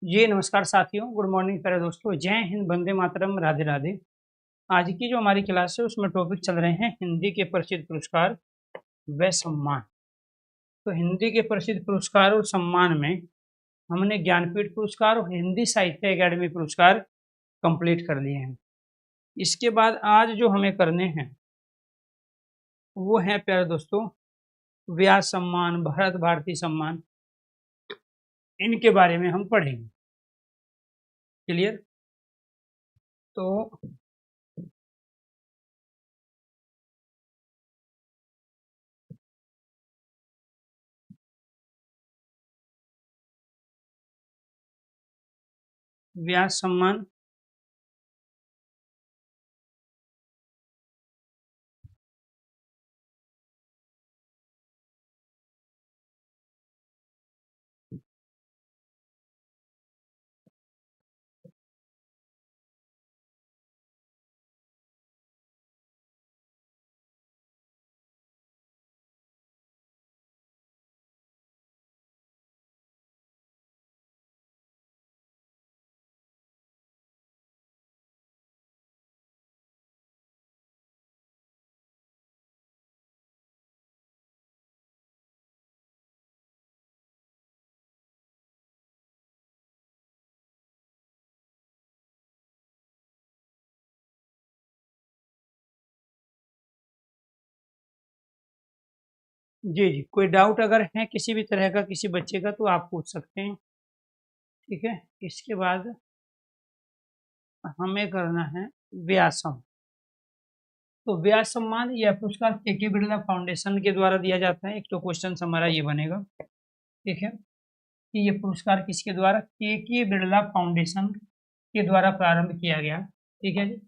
जी, नमस्कार साथियों, good morning प्यारे दोस्तों, जय हिंद, वंदे मातरम, राधे राधे। आज की जो हमारी क्लास है उसमें टॉपिक चल रहे हैं हिंदी के प्रसिद्ध पुरस्कार व सम्मान। तो हिंदी के प्रसिद्ध पुरस्कार और सम्मान में हमने ज्ञानपीठ पुरस्कार और हिंदी साहित्य अकादमी पुरस्कार कंप्लीट कर लिए हैं। इसके बाद आज जो हमें करने हैं वो है प्यारे दोस्तों व्यास सम्मान, भारत भारती सम्मान, इनके बारे में हम पढ़ेंगे। क्लियर? तो व्यास सम्मान जी, जी। कोई डाउट अगर है किसी भी तरह का किसी बच्चे का तो आप पूछ सकते हैं, ठीक है? इसके बाद हमें करना है व्यासम। तो व्यास सम्मान यह पुरस्कार के बिरला फाउंडेशन के द्वारा दिया जाता है। एक तो क्वेश्चन हमारा ये बनेगा, ठीक है? कि ये पुरस्कार किसके द्वारा? के बिरला फाउंडेशन के द्वारा प्रारंभ किया गया, ठीक है जी?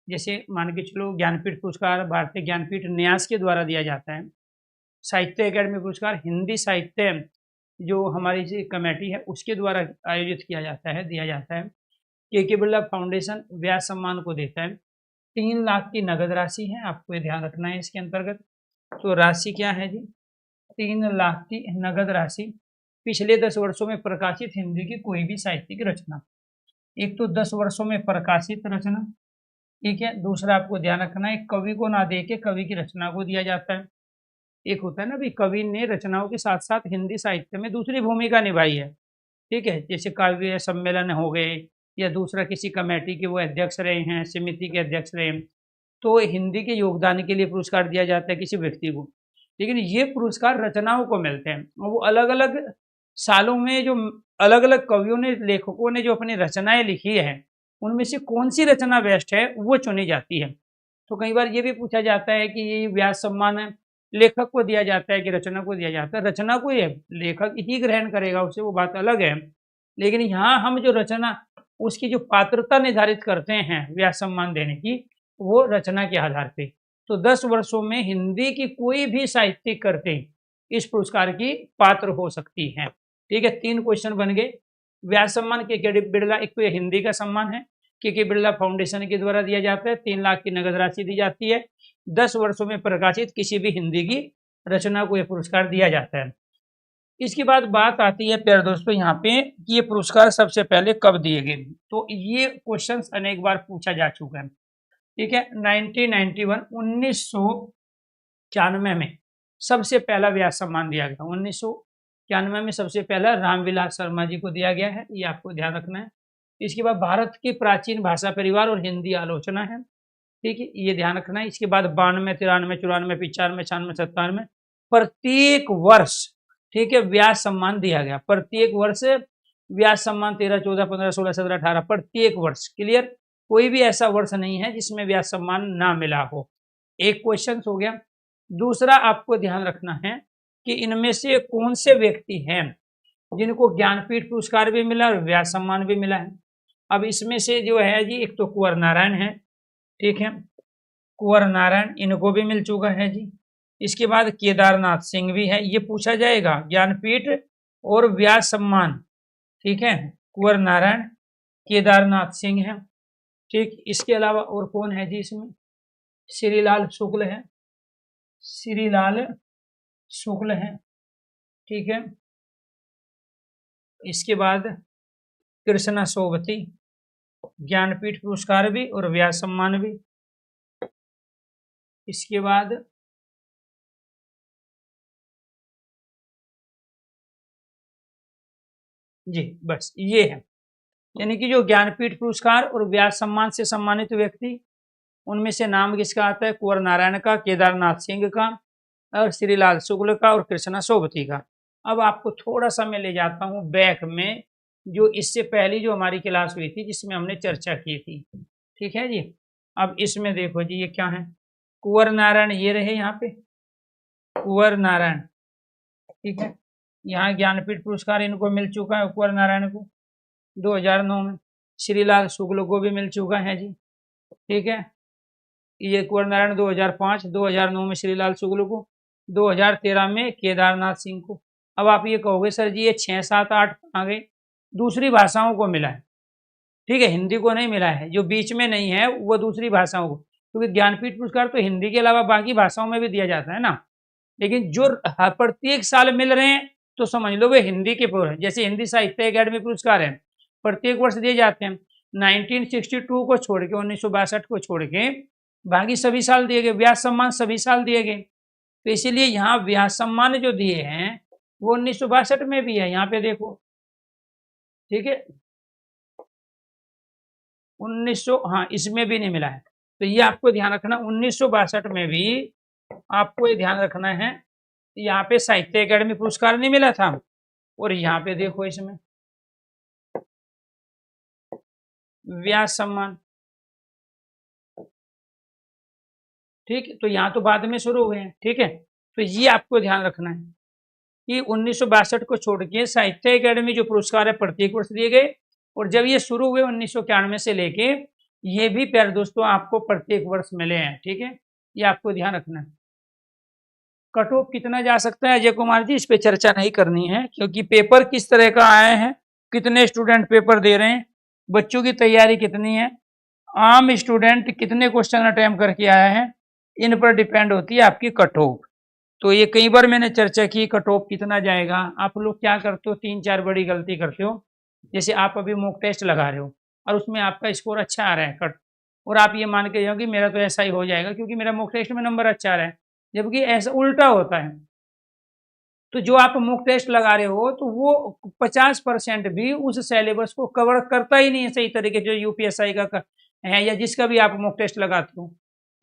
जैसे मान के चलो ज्ञानपीठ पुरस्कार भारतीय ज्ञानपीठ न्यास के द्वारा दिया जाता है। साहित्य अकादमी पुरस्कार हिंदी साहित्य जो हमारी जो कमेटी है उसके द्वारा आयोजित किया जाता है, दिया जाता है। के बिरला फाउंडेशन व्यास सम्मान को देता है। 3 लाख की नगद राशि है, आपको ये ध्यान रखना है इसके अंतर्गत। तो राशि क्या है जी? 3 लाख की नगद राशि। पिछले 10 वर्षों में प्रकाशित हिंदी की कोई भी साहित्यिक रचना। एक तो 10 वर्षों में प्रकाशित रचना, ठीक है? दूसरा आपको ध्यान रखना है कवि को ना दे के कवि की रचना को दिया जाता है। एक होता है ना भी कवि ने रचनाओं के साथ साथ हिंदी साहित्य में दूसरी भूमिका निभाई है, ठीक है? जैसे काव्य सम्मेलन हो गए या दूसरा किसी कमेटी के वो अध्यक्ष रहे हैं, समिति के अध्यक्ष रहे हैं, तो हिंदी के योगदान के लिए पुरस्कार दिया जाता है किसी व्यक्ति को। लेकिन ये पुरस्कार रचनाओं को मिलते हैं और वो अलग-अलग सालों में जो अलग-अलग कवियों ने, लेखकों ने जो अपनी रचनाएँ लिखी हैं, उनमें से कौन-सी रचना बेस्ट है, वो चुनी जाती है। तो कई बार ये भी पूछा जाता है कि ये व्यास सम्मान है, लेखक को दिया जाता है कि रचना को दिया जाता है? रचना को ये लेखक ही ग्रहण करेगा, उससे वो बात अलग है। लेकिन यहाँ हम जो रचना उसकी जो पात्रता निर्धारित करते हैं व्यास सम्मान देने की, वो रचना के आधार पे। तो 10 वर्षों में हिंदी की कोई भी साहित्यिक कृति इस पुरस्कार की पात्र हो सकती है, ठीक है? 3 क्वेश्चन बन गए। व्यास सम्मान के बिरला, एक तो ये हिंदी का सम्मान है, के बिरला फाउंडेशन के द्वारा दिया जाता है। 3 लाख की नगद राशि दी जाती है। 10 वर्षों में प्रकाशित किसी भी हिंदी की रचना को यह पुरस्कार दिया जाता है। इसके बाद बात आती है प्यारे दोस्तों यहाँ पे कि ये पुरस्कार सबसे पहले कब दिए गए? तो ये क्वेश्चन अनेक बार पूछा जा चुका है, ठीक है? 1991 1991 में सबसे पहला व्यास सम्मान दिया गया। 1991 में सबसे पहला रामविलास शर्मा जी को दिया गया है, ये आपको ध्यान रखना है। इसके बाद भारत के प्राचीन भाषा परिवार और हिंदी आलोचना है, ठीक है? ये ध्यान रखना है। इसके बाद 92, 93, 94, 95, 96, 97 प्रत्येक वर्ष, ठीक है, व्यास सम्मान दिया गया। प्रत्येक वर्ष व्यास सम्मान 13, 14, 15, 16, 17, 18 प्रत्येक वर्ष। क्लियर? कोई भी ऐसा वर्ष नहीं है जिसमें व्यास सम्मान ना मिला हो। एक क्वेश्चन हो गया। दूसरा आपको ध्यान रखना है कि इनमें से कौन से व्यक्ति हैं जिनको ज्ञानपीठ पुरस्कार भी मिला और व्यास सम्मान भी मिला है। अब इसमें से जो है जी, एक तो कुंवर नारायण है, ठीक है? कुंवर नारायण, इनको भी मिल चुका है जी। इसके बाद केदारनाथ सिंह भी है। ये पूछा जाएगा ज्ञानपीठ और व्यास सम्मान, ठीक है? कुंवर नारायण, केदारनाथ सिंह है, ठीक? इसके अलावा और कौन है जी इसमें? श्रीलाल शुक्ल है, श्रीलाल शुक्ल है, ठीक है? इसके बाद कृष्णा सोबती ज्ञानपीठ पुरस्कार भी और व्यास सम्मान भी। इसके बाद जी बस ये है, यानी कि जो ज्ञानपीठ पुरस्कार और व्यास सम्मान से सम्मानित व्यक्ति, उनमें से नाम किसका आता है? कुंवर नारायण का, केदारनाथ सिंह का और श्रीलाल शुक्ल का और कृष्णा सोबती का। अब आपको थोड़ा सा मैं ले जाता हूँ बैक में, जो इससे पहली जो हमारी क्लास हुई थी जिसमें हमने चर्चा की थी, ठीक है जी। अब इसमें देखो जी ये क्या है, कुंवर नारायण ये रहे यहाँ पे, कुंवर नारायण, ठीक है। यहाँ ज्ञानपीठ पुरस्कार इनको मिल चुका है कुंवर नारायण को 2009 में, श्रीलाल शुक्ल को भी मिल चुका है जी, ठीक है। ये कुंवर नारायण 2005, 2009 में श्रीलाल शुक्ल को, 2013 में केदारनाथ सिंह को। अब आप ये कहोगे सर जी ये 6, 7, 8 आ गए, दूसरी भाषाओं को मिला है, ठीक है, हिंदी को नहीं मिला है। जो बीच में नहीं है वो दूसरी भाषाओं को, क्योंकि ज्ञानपीठ पुरस्कार तो हिंदी के अलावा बाकी भाषाओं में भी दिया जाता है ना, लेकिन जो प्रत्येक साल मिल रहे हैं तो समझ लो वे हिंदी के पूरे, जैसे हिंदी साहित्य अकादमी पुरस्कार है प्रत्येक वर्ष दिए जाते हैं, 1962 को छोड़ के 1962 को छोड़ के बाकी सभी साल दिए गए, व्यास सम्मान सभी साल दिए गए। तो इसीलिए यहाँ व्यास सम्मान जो दिए हैं वो 1962 में भी है, यहाँ पे देखो, ठीक है, 1900, हाँ इसमें भी नहीं मिला है। तो ये आपको ध्यान रखना, 1962 में भी आपको ये ध्यान रखना है, यहाँ पे साहित्य अकादमी पुरस्कार नहीं मिला था, और यहाँ पे देखो इसमें व्यास सम्मान, ठीक है। तो यहाँ तो बाद में शुरू हुए हैं, ठीक है। तो ये आपको ध्यान रखना है कि 1962 को छोड़ के साहित्य अकादमी जो पुरस्कार है प्रत्येक वर्ष दिए गए, और जब ये शुरू हुए 1991 से लेके, ये भी प्यारे दोस्तों आपको प्रत्येक वर्ष मिले हैं, ठीक है। ये आपको ध्यान रखना है। कट ऑफ कितना जा सकता है अजय कुमार जी, इस पे चर्चा नहीं करनी है, क्योंकि पेपर किस तरह का आए हैं, कितने स्टूडेंट पेपर दे रहे हैं, बच्चों की तैयारी कितनी है, आम स्टूडेंट कितने क्वेश्चन अटेम्प्ट करके आया है, इन पर डिपेंड होती है आपकी कट ऑफ। तो ये कई बार मैंने चर्चा की कट ऑफ कितना जाएगा। आप लोग क्या करते हो, 3-4 बड़ी गलती करते हो। जैसे आप अभी मॉक टेस्ट लगा रहे हो और उसमें आपका स्कोर अच्छा आ रहा है कट, और आप ये मान के जाओ कि मेरा तो ऐसा ही हो जाएगा क्योंकि मेरा मॉक टेस्ट में नंबर अच्छा आ रहा है, जबकि ऐसा उल्टा होता है। तो जो आप मॉक टेस्ट लगा रहे हो तो वो 50% भी उस सिलेबस को कवर करता ही नहीं है सही तरीके, जो यूपीएसआई का है या जिसका भी आप मॉक टेस्ट लगाते हो।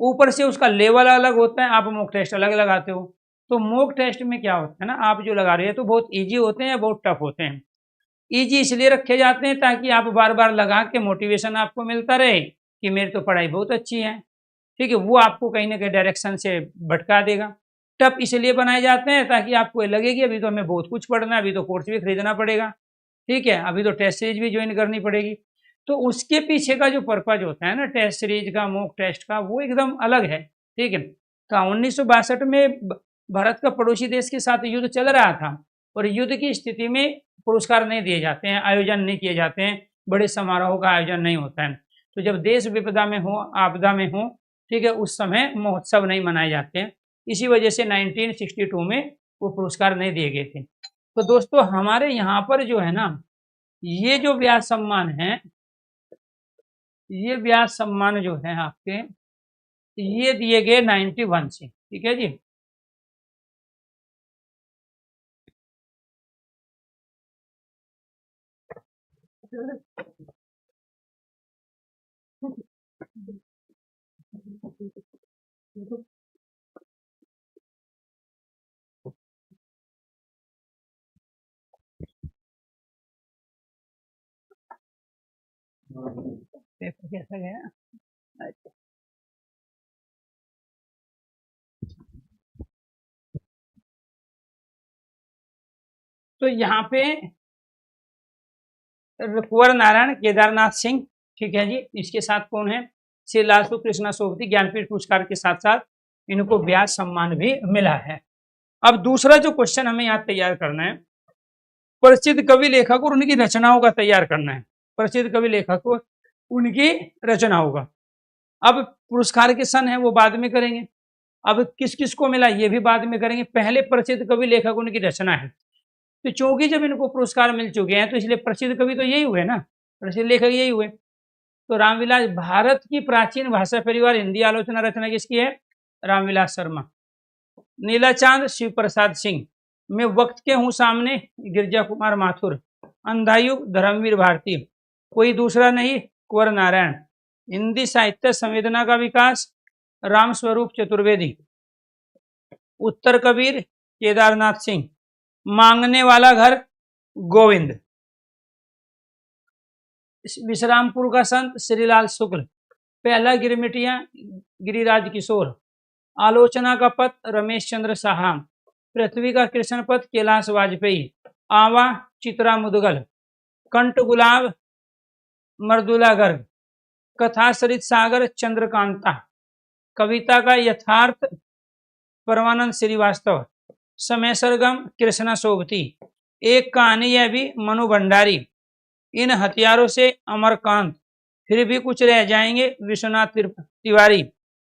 ऊपर से उसका लेवल अलग होता है, आप मॉक टेस्ट अलग लगाते हो। तो मॉक टेस्ट में क्या होता है ना, आप जो लगा रहे हो तो बहुत इजी होते हैं या बहुत टफ होते हैं। इजी इसलिए रखे जाते हैं ताकि आप बार बार लगा के मोटिवेशन आपको मिलता रहे कि मेरी तो पढ़ाई बहुत अच्छी है, ठीक है। वो आपको कहीं ना कहीं डायरेक्शन से भटका देगा। टफ इसलिए बनाए जाते हैं ताकि आपको लगे कि अभी तो हमें बहुत कुछ पढ़ना है, अभी तो कोर्स भी खरीदना पड़ेगा, ठीक है, अभी तो टेस्ट सीरीज भी ज्वाइन करनी पड़ेगी। तो उसके पीछे का जो पर्पज होता है ना टेस्ट सीरीज का, मॉक टेस्ट का, वो एकदम अलग है, ठीक है। तो 1962 में भारत का पड़ोसी देश के साथ युद्ध चल रहा था, और युद्ध की स्थिति में पुरस्कार नहीं दिए जाते हैं, आयोजन नहीं किए जाते हैं, बड़े समारोह का आयोजन नहीं होता है। तो जब देश विपदा में हो, आपदा में हो, ठीक है, उस समय महोत्सव नहीं मनाए जाते हैं। इसी वजह से 1962 में वो पुरस्कार नहीं दिए गए थे। तो दोस्तों हमारे यहाँ पर जो है ना, ये जो व्यास सम्मान है, ये व्यास सम्मान जो है आपके, ये दिए गए 91 से, ठीक है जी। पेपर कैसा गया? अच्छा। तो यहाँ पे कुंवर नारायण, केदारनाथ सिंह, ठीक है जी, इसके साथ कौन है, श्री लालसु कृष्णा सोबती, ज्ञानपीठ पुरस्कार के साथ साथ इनको व्यास सम्मान भी मिला है। अब दूसरा जो क्वेश्चन हमें यहाँ तैयार करना है, प्रसिद्ध कवि लेखक और उनकी रचनाओं का तैयार करना है। प्रसिद्ध कवि लेखक और उनकी रचनाओं का। अब पुरस्कार के सन है वो बाद में करेंगे, अब किस किस को मिला ये भी बाद में करेंगे। पहले प्रसिद्ध कवि लेखक उनकी रचना है। तो चूंकि जब इनको पुरस्कार मिल चुके हैं तो इसलिए प्रसिद्ध कवि तो यही हुए ना, प्रसिद्ध लेखक यही हुए। तो रामविलास, भारत की प्राचीन भाषा परिवार हिंदी आलोचना रचना किसकी है? रामविलास शर्मा। नीलाचांद शिव प्रसाद सिंह, मैं वक्त के हूँ सामने गिरजा कुमार माथुर, अंधायुग धर्मवीर भारती, कोई दूसरा नहीं कुंवर नारायण, हिंदी साहित्य संवेदना का विकास राम स्वरूप चतुर्वेदी, उत्तर कबीर केदारनाथ सिंह, मांगने वाला घर गोविंद, विश्रामपुर का संत श्रीलाल शुक्ल, पहला गिरमिटिया गिरिराज किशोर, आलोचना का पथ रमेश चंद्र साहा, पृथ्वी का कृष्ण पथ कैलाश वाजपेयी, आवा चित्रा मुदगल, कंठ गुलाब मर्दुला गर्ग, कथा सरित सागर चंद्रकांता, कविता का यथार्थ परमानंद श्रीवास्तव, समय सरगम कृष्णा सोबती, एक कहानी यह भी मनु भंडारी, इन हथियारों से अमरकांत, फिर भी कुछ रह जाएंगे विश्वनाथ तिवारी,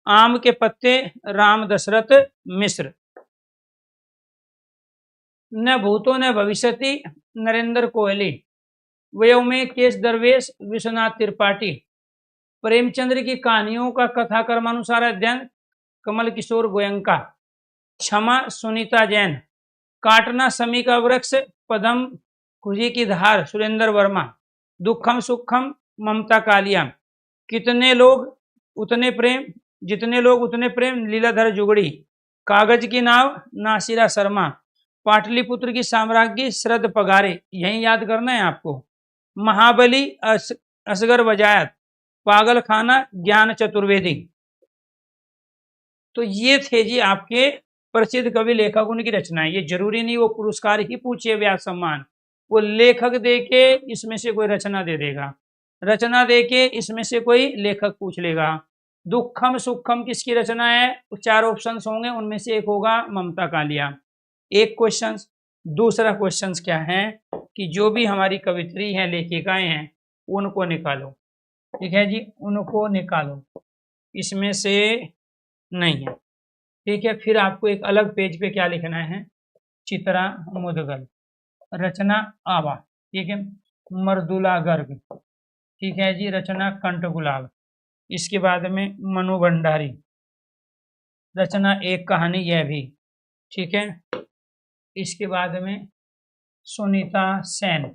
आम के पत्ते राम दशरथ मिश्र, न भूतो न भविष्यति नरेंद्र कोहली, वयों में केश दरवेश विश्वनाथ त्रिपाठी, प्रेमचंद्र की कहानियों का कथा कर्मानुसार अध्ययन कमल किशोर गोयंका, क्षमा सुनीता जैन, काटना समी का वृक्ष पदम खुशी की धार सुरेंद्र वर्मा, दुखम सुखम ममता कालिया, कितने लोग उतने प्रेम जितने लोग उतने प्रेम लीलाधर जुगड़ी, कागज की नाव नासिरा शर्मा, पाटलिपुत्र की साम्राज्ञी शरद पगारे, यही याद करना है आपको, महाबली असगर वजायत, पागल खाना ज्ञान चतुर्वेदी। तो ये थे जी आपके प्रसिद्ध कवि लेखकों की रचनाएं। ये जरूरी नहीं वो पुरस्कार ही पूछे व्यास सम्मान, वो लेखक देके इसमें से कोई रचना दे देगा, रचना देके इसमें से कोई लेखक पूछ लेगा। दुखम सुखम किसकी रचना है? 4 ऑप्शंस होंगे, उनमें से एक होगा ममता कालिया। एक क्वेश्चन। दूसरा क्वेश्चन क्या है कि जो भी हमारी कवित्री हैं लेखिकाएं हैं उनको निकालो। ठीक है जी, उनको निकालो, इसमें से नहीं है। ठीक है, फिर आपको एक अलग पेज पे क्या लिखना है? चित्रा मुदगल, रचना आवा, ठीक है, मर्दुला गर्ग, ठीक है जी, रचना कंठ गुलाब, इसके बाद में मनु भंडारी, रचना एक कहानी यह भी, ठीक है, इसके बाद में सुनीता सेन,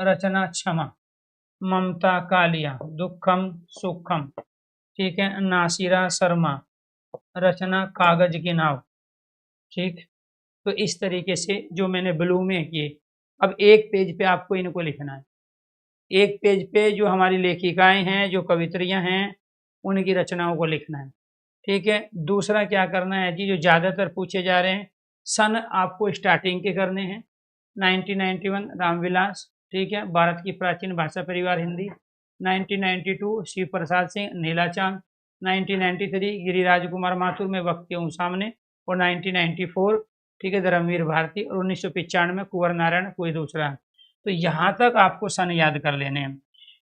रचना क्षमा, ममता कालिया, दुखम सुखम, ठीक है, नासिरा शर्मा, रचना कागज की नाव। ठीक, तो इस तरीके से जो मैंने ब्लू में किए, अब एक पेज पे आपको इनको लिखना है। एक पेज पे जो हमारी लेखिकाएं हैं, जो कवित्रियां हैं, उनकी रचनाओं को लिखना है। ठीक है, दूसरा क्या करना है जी, जो ज़्यादातर पूछे जा रहे हैं सन आपको स्टार्टिंग के करने हैं। 1991 रामविलास, ठीक है, भारत की प्राचीन भाषा परिवार हिंदी। 1992 शिव प्रसाद सिंह नीलाचांद। 1993 गिरिराज कुमार माथुर में वक्त के हूँ सामने। और 1994 ठीक है धर्मवीर भारती। और 1995 कुंवर नारायण कोई दूसरा। तो यहाँ तक आपको सन याद कर लेने हैं।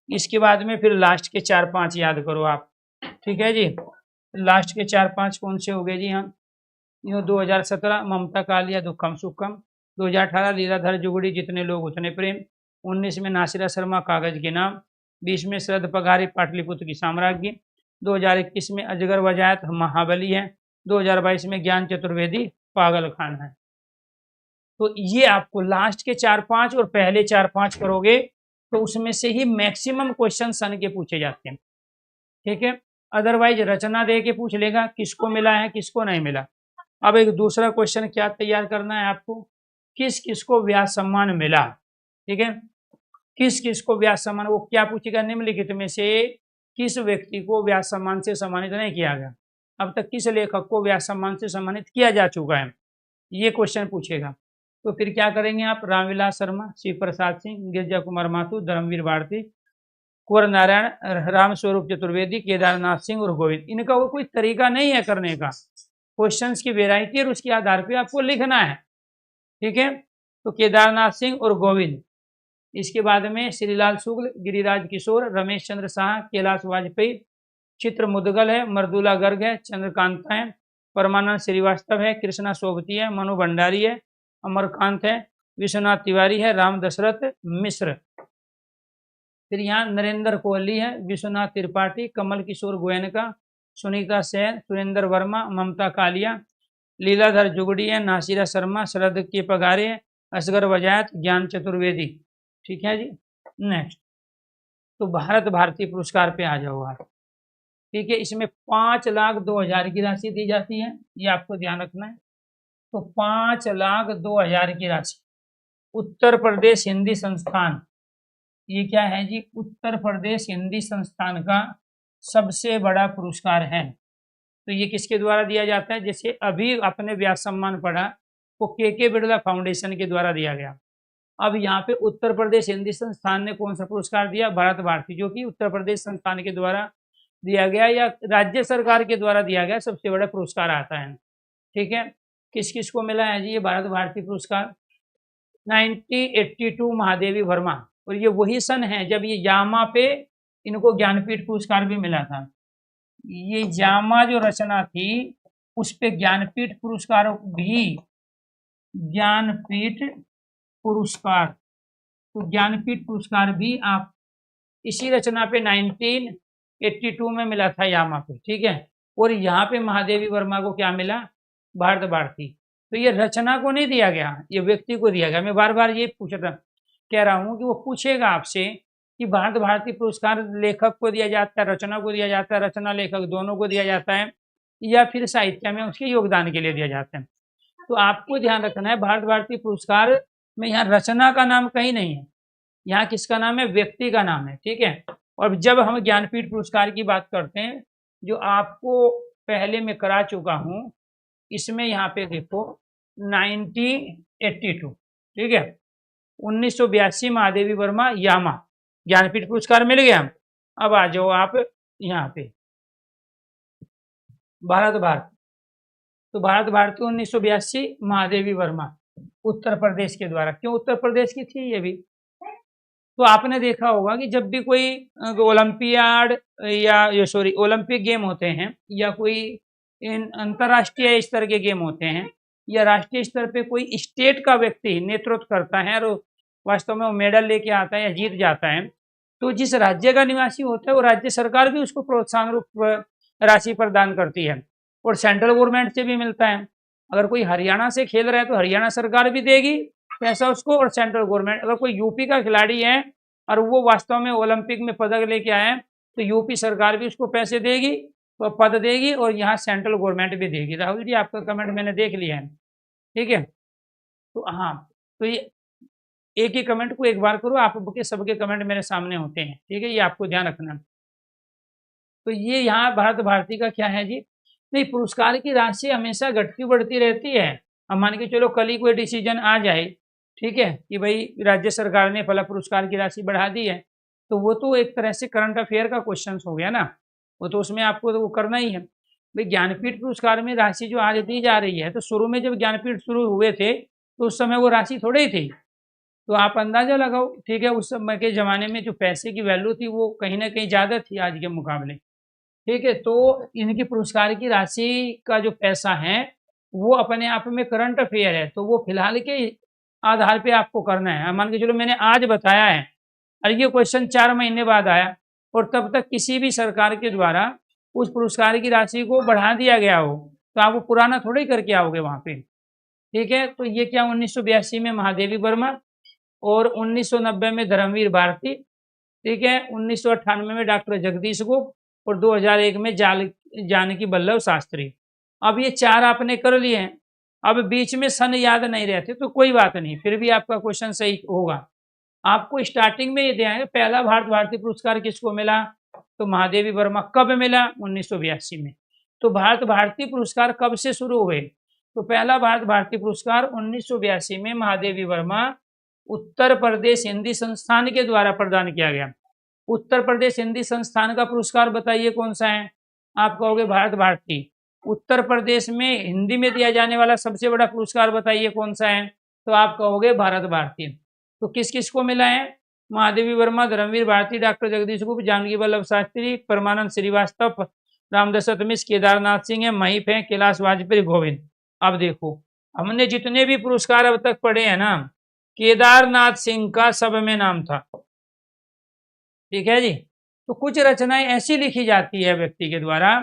इसके बाद में फिर लास्ट के 4-5 याद करो आप। ठीक है जी, लास्ट के 4-5 कौन से हो गए जी? हम 2017 ममता कालिया दुखम सुखम, 2018 लीलाधर जुगड़ी जितने लोग उतने प्रेम, 19 में नासिरा शर्मा कागज के नाम, 20 में शरद पगारी पाटलिपुत्र की साम्राज्ञी, 2021 में अजगर वजायत महाबली है, 2022 में ज्ञान चतुर्वेदी पागल खान है। तो ये आपको लास्ट के 4-5 और पहले 4-5 करोगे तो उसमें से ही मैक्सिमम क्वेश्चन सन के पूछे जाते हैं। ठीक है, अदरवाइज रचना दे के पूछ लेगा किसको मिला है किसको नहीं मिला। अब एक दूसरा क्वेश्चन क्या तैयार करना है आपको, किस किस को व्यास सम्मान मिला। ठीक है, किस किस को व्यास सम्मान, वो क्या पूछेगा, निम्नलिखित में से किस व्यक्ति को व्यास सम्मान से सम्मानित नहीं किया गया, अब तक किस लेखक को व्यास सम्मान से सम्मानित किया जा चुका है, ये क्वेश्चन पूछेगा। तो फिर क्या करेंगे आप, रामविलास शर्मा, शिव प्रसाद सिंह, गिरजा कुमार माथुर, धर्मवीर भारती, कुंवर नारायण, राम स्वरूप चतुर्वेदी, केदारनाथ सिंह और गोविंद। इनका वो कोई तरीका नहीं है करने का, क्वेश्चंस की वेराइटी और उसके आधार पे आपको लिखना है। ठीक है, तो केदारनाथ सिंह और गोविंद, इसके बाद में श्रीलाल शुक्ल, गिरिराज किशोर, रमेश चंद्र शाह, कैलाश वाजपेयी, चित्र मुदगल है, मर्दुला गर्ग है, चंद्रकांता है, परमानंद श्रीवास्तव है, कृष्णा सोबती है, मनु भंडारी है, अमरकांत है, विश्वनाथ तिवारी है, राम दशरथ मिश्र। फिर यहाँ नरेंद्र कोहली है, विश्वनाथ त्रिपाठी, कमल किशोर गोयनका, सुनीता सेन, सुरेंद्र वर्मा, ममता कालिया, लीलाधर जुगड़ी है, नासिरा शर्मा, शरद के पगारे, असगर वजायत, ज्ञान चतुर्वेदी। ठीक है जी। नेक्स्ट, तो भारत भारती पुरस्कार पे आ जाओ आप। ठीक है, इसमें 5,02,000 की राशि दी जाती है, ये आपको ध्यान रखना है। तो 5,02,000 की राशि उत्तर प्रदेश हिंदी संस्थान, ये क्या है जी, उत्तर प्रदेश हिंदी संस्थान का सबसे बड़ा पुरस्कार है। तो ये किसके द्वारा दिया जाता है, जैसे अभी अपने व्यास सम्मान पढ़ा वो के बिरला फाउंडेशन के द्वारा दिया गया। अब यहाँ पे उत्तर प्रदेश हिंदी संस्थान ने कौन सा पुरस्कार दिया, भारत भारती, जो कि उत्तर प्रदेश संस्थान के द्वारा दिया गया या राज्य सरकार के द्वारा दिया गया सबसे बड़ा पुरस्कार आता है। ठीक है, किस किस को मिला है जी ये भारत भारती पुरस्कार, 1982 महादेवी वर्मा, और ये वही सन है जब ये जामा पे इनको ज्ञानपीठ पुरस्कार भी मिला था। ये जामा जो रचना थी उस पे ज्ञानपीठ पुरस्कार भी, ज्ञानपीठ पुरस्कार, तो ज्ञानपीठ पुरस्कार भी आप इसी रचना पे 1982 में मिला था यामा पे। ठीक है, और यहाँ पे महादेवी वर्मा को क्या मिला, भारत भारती। तो ये रचना को नहीं दिया गया, ये व्यक्ति को दिया गया। मैं बार बार ये कह रहा हूँ कि वो पूछेगा आपसे कि भारत भारती पुरस्कार लेखक को दिया जाता है, रचना को दिया जाता है, रचना लेखक दोनों को दिया जाता है, या फिर साहित्य में उसके योगदान के लिए दिया जाता है। तो आपको ध्यान रखना है भारत भारती पुरस्कार में यहाँ रचना का नाम कहीं नहीं है, यहाँ किसका नाम है, व्यक्ति का नाम है। ठीक है, और जब हम ज्ञानपीठ पुरस्कार की बात करते हैं, जो आपको पहले मैं करा चुका हूँ, इसमें यहाँ पे देखो 1982, ठीक है, 1982 महादेवी वर्मा यामा ज्ञानपीठ पुरस्कार मिल गया। अब आ जाओ आप यहाँ पे भारत भारती, तो भारत भारती 1982 महादेवी वर्मा उत्तर प्रदेश के द्वारा, क्यों उत्तर प्रदेश की थी ये भी। तो आपने देखा होगा कि जब भी कोई ओलंपियाड या सॉरी ओलंपिक गेम होते हैं या कोई अंतर्राष्ट्रीय स्तर के गेम होते हैं या राष्ट्रीय स्तर पे कोई स्टेट का व्यक्ति नेतृत्व करता है और वास्तव में वो मेडल लेके आता है या जीत जाता है, तो जिस राज्य का निवासी होता है वो राज्य सरकार भी उसको प्रोत्साहन रूप राशि प्रदान करती है और सेंट्रल गवर्नमेंट से भी मिलता है। अगर कोई हरियाणा से खेल रहा है तो हरियाणा सरकार भी देगी पैसा उसको, और सेंट्रल गवर्नमेंट। अगर कोई यूपी का खिलाड़ी है और वो वास्तव में ओलंपिक में पदक लेके आए तो यूपी सरकार भी उसको पैसे देगी, तो पद देगी, और यहाँ सेंट्रल गवर्नमेंट भी देगी। राहुल जी आपका कमेंट मैंने देख लिया है। ठीक है, तो हाँ, तो ये एक ही कमेंट को एक बार करो, आपके सबके कमेंट मेरे सामने होते हैं। ठीक है, ये आपको ध्यान रखना। तो ये यहाँ भारत भारती का क्या है जी, नहीं, पुरस्कार की राशि हमेशा घटती बढ़ती रहती है। अब मान के चलो कल ही कोई डिसीजन आ जाए, ठीक है, कि भाई राज्य सरकार ने फला पुरस्कार की राशि बढ़ा दी है, तो वो तो एक तरह से करंट अफेयर का क्वेश्चन हो गया ना, वो तो उसमें आपको तो वो करना ही है। भाई ज्ञानपीठ पुरस्कार में राशि जो आज दी जा रही है, तो शुरू में जब ज्ञानपीठ शुरू हुए थे तो उस समय वो राशि थोड़ी ही थी, तो आप अंदाजा लगाओ। ठीक है, उस समय के ज़माने में जो पैसे की वैल्यू थी वो कहीं ना कहीं ज़्यादा थी आज के मुकाबले। ठीक है, तो इनकी पुरस्कार की राशि का जो पैसा है वो अपने आप में करंट अफेयर है, तो वो फिलहाल के आधार पे आपको करना है। मान के चलो मैंने आज बताया है और ये क्वेश्चन 4 महीने बाद आया और तब तक किसी भी सरकार के द्वारा उस पुरस्कार की राशि को बढ़ा दिया गया हो, तो आप वो पुराना थोड़ी करके आओगे वहाँ पे। ठीक है, तो ये क्या 1982 में महादेवी वर्मा और 1990 में धर्मवीर भारती, ठीक है, 1998 में डॉक्टर जगदीश गुप्त और 2001 में जानकी वल्लभ शास्त्री। अब ये 4 आपने कर लिए हैं, अब बीच में सन याद नहीं रहते तो कोई बात नहीं, फिर भी आपका क्वेश्चन सही होगा। आपको स्टार्टिंग में ये दिया है पहला भारत भारती पुरस्कार किसको मिला, तो महादेवी वर्मा। कब मिला, 1982 में। तो भारत भारती पुरस्कार कब से शुरू हुए, तो पहला भारत भारती पुरस्कार 1982 में महादेवी वर्मा उत्तर प्रदेश हिंदी संस्थान के द्वारा प्रदान किया गया। उत्तर प्रदेश हिंदी संस्थान का पुरस्कार बताइए कौन सा है, आप कहोगे भारत भारती। उत्तर प्रदेश में हिंदी में दिया जाने वाला सबसे बड़ा पुरस्कार बताइए कौन सा है, तो आप कहोगे भारत भारती। तो किस किस को मिला है, महादेवी वर्मा, धर्मवीर भारती, डॉक्टर जगदीश गुप्त, जानकी वल्लभ शास्त्री, परमानंद श्रीवास्तव, रामदशरथ मिश्र, केदारनाथ सिंह है, महिप है, कैलाश वाजपेयी, गोविंद। अब देखो हमने जितने भी पुरस्कार अब तक पढ़े हैं ना, केदारनाथ सिंह का सब में नाम था। ठीक है जी। तो कुछ रचनाएं ऐसी लिखी जाती है व्यक्ति के द्वारा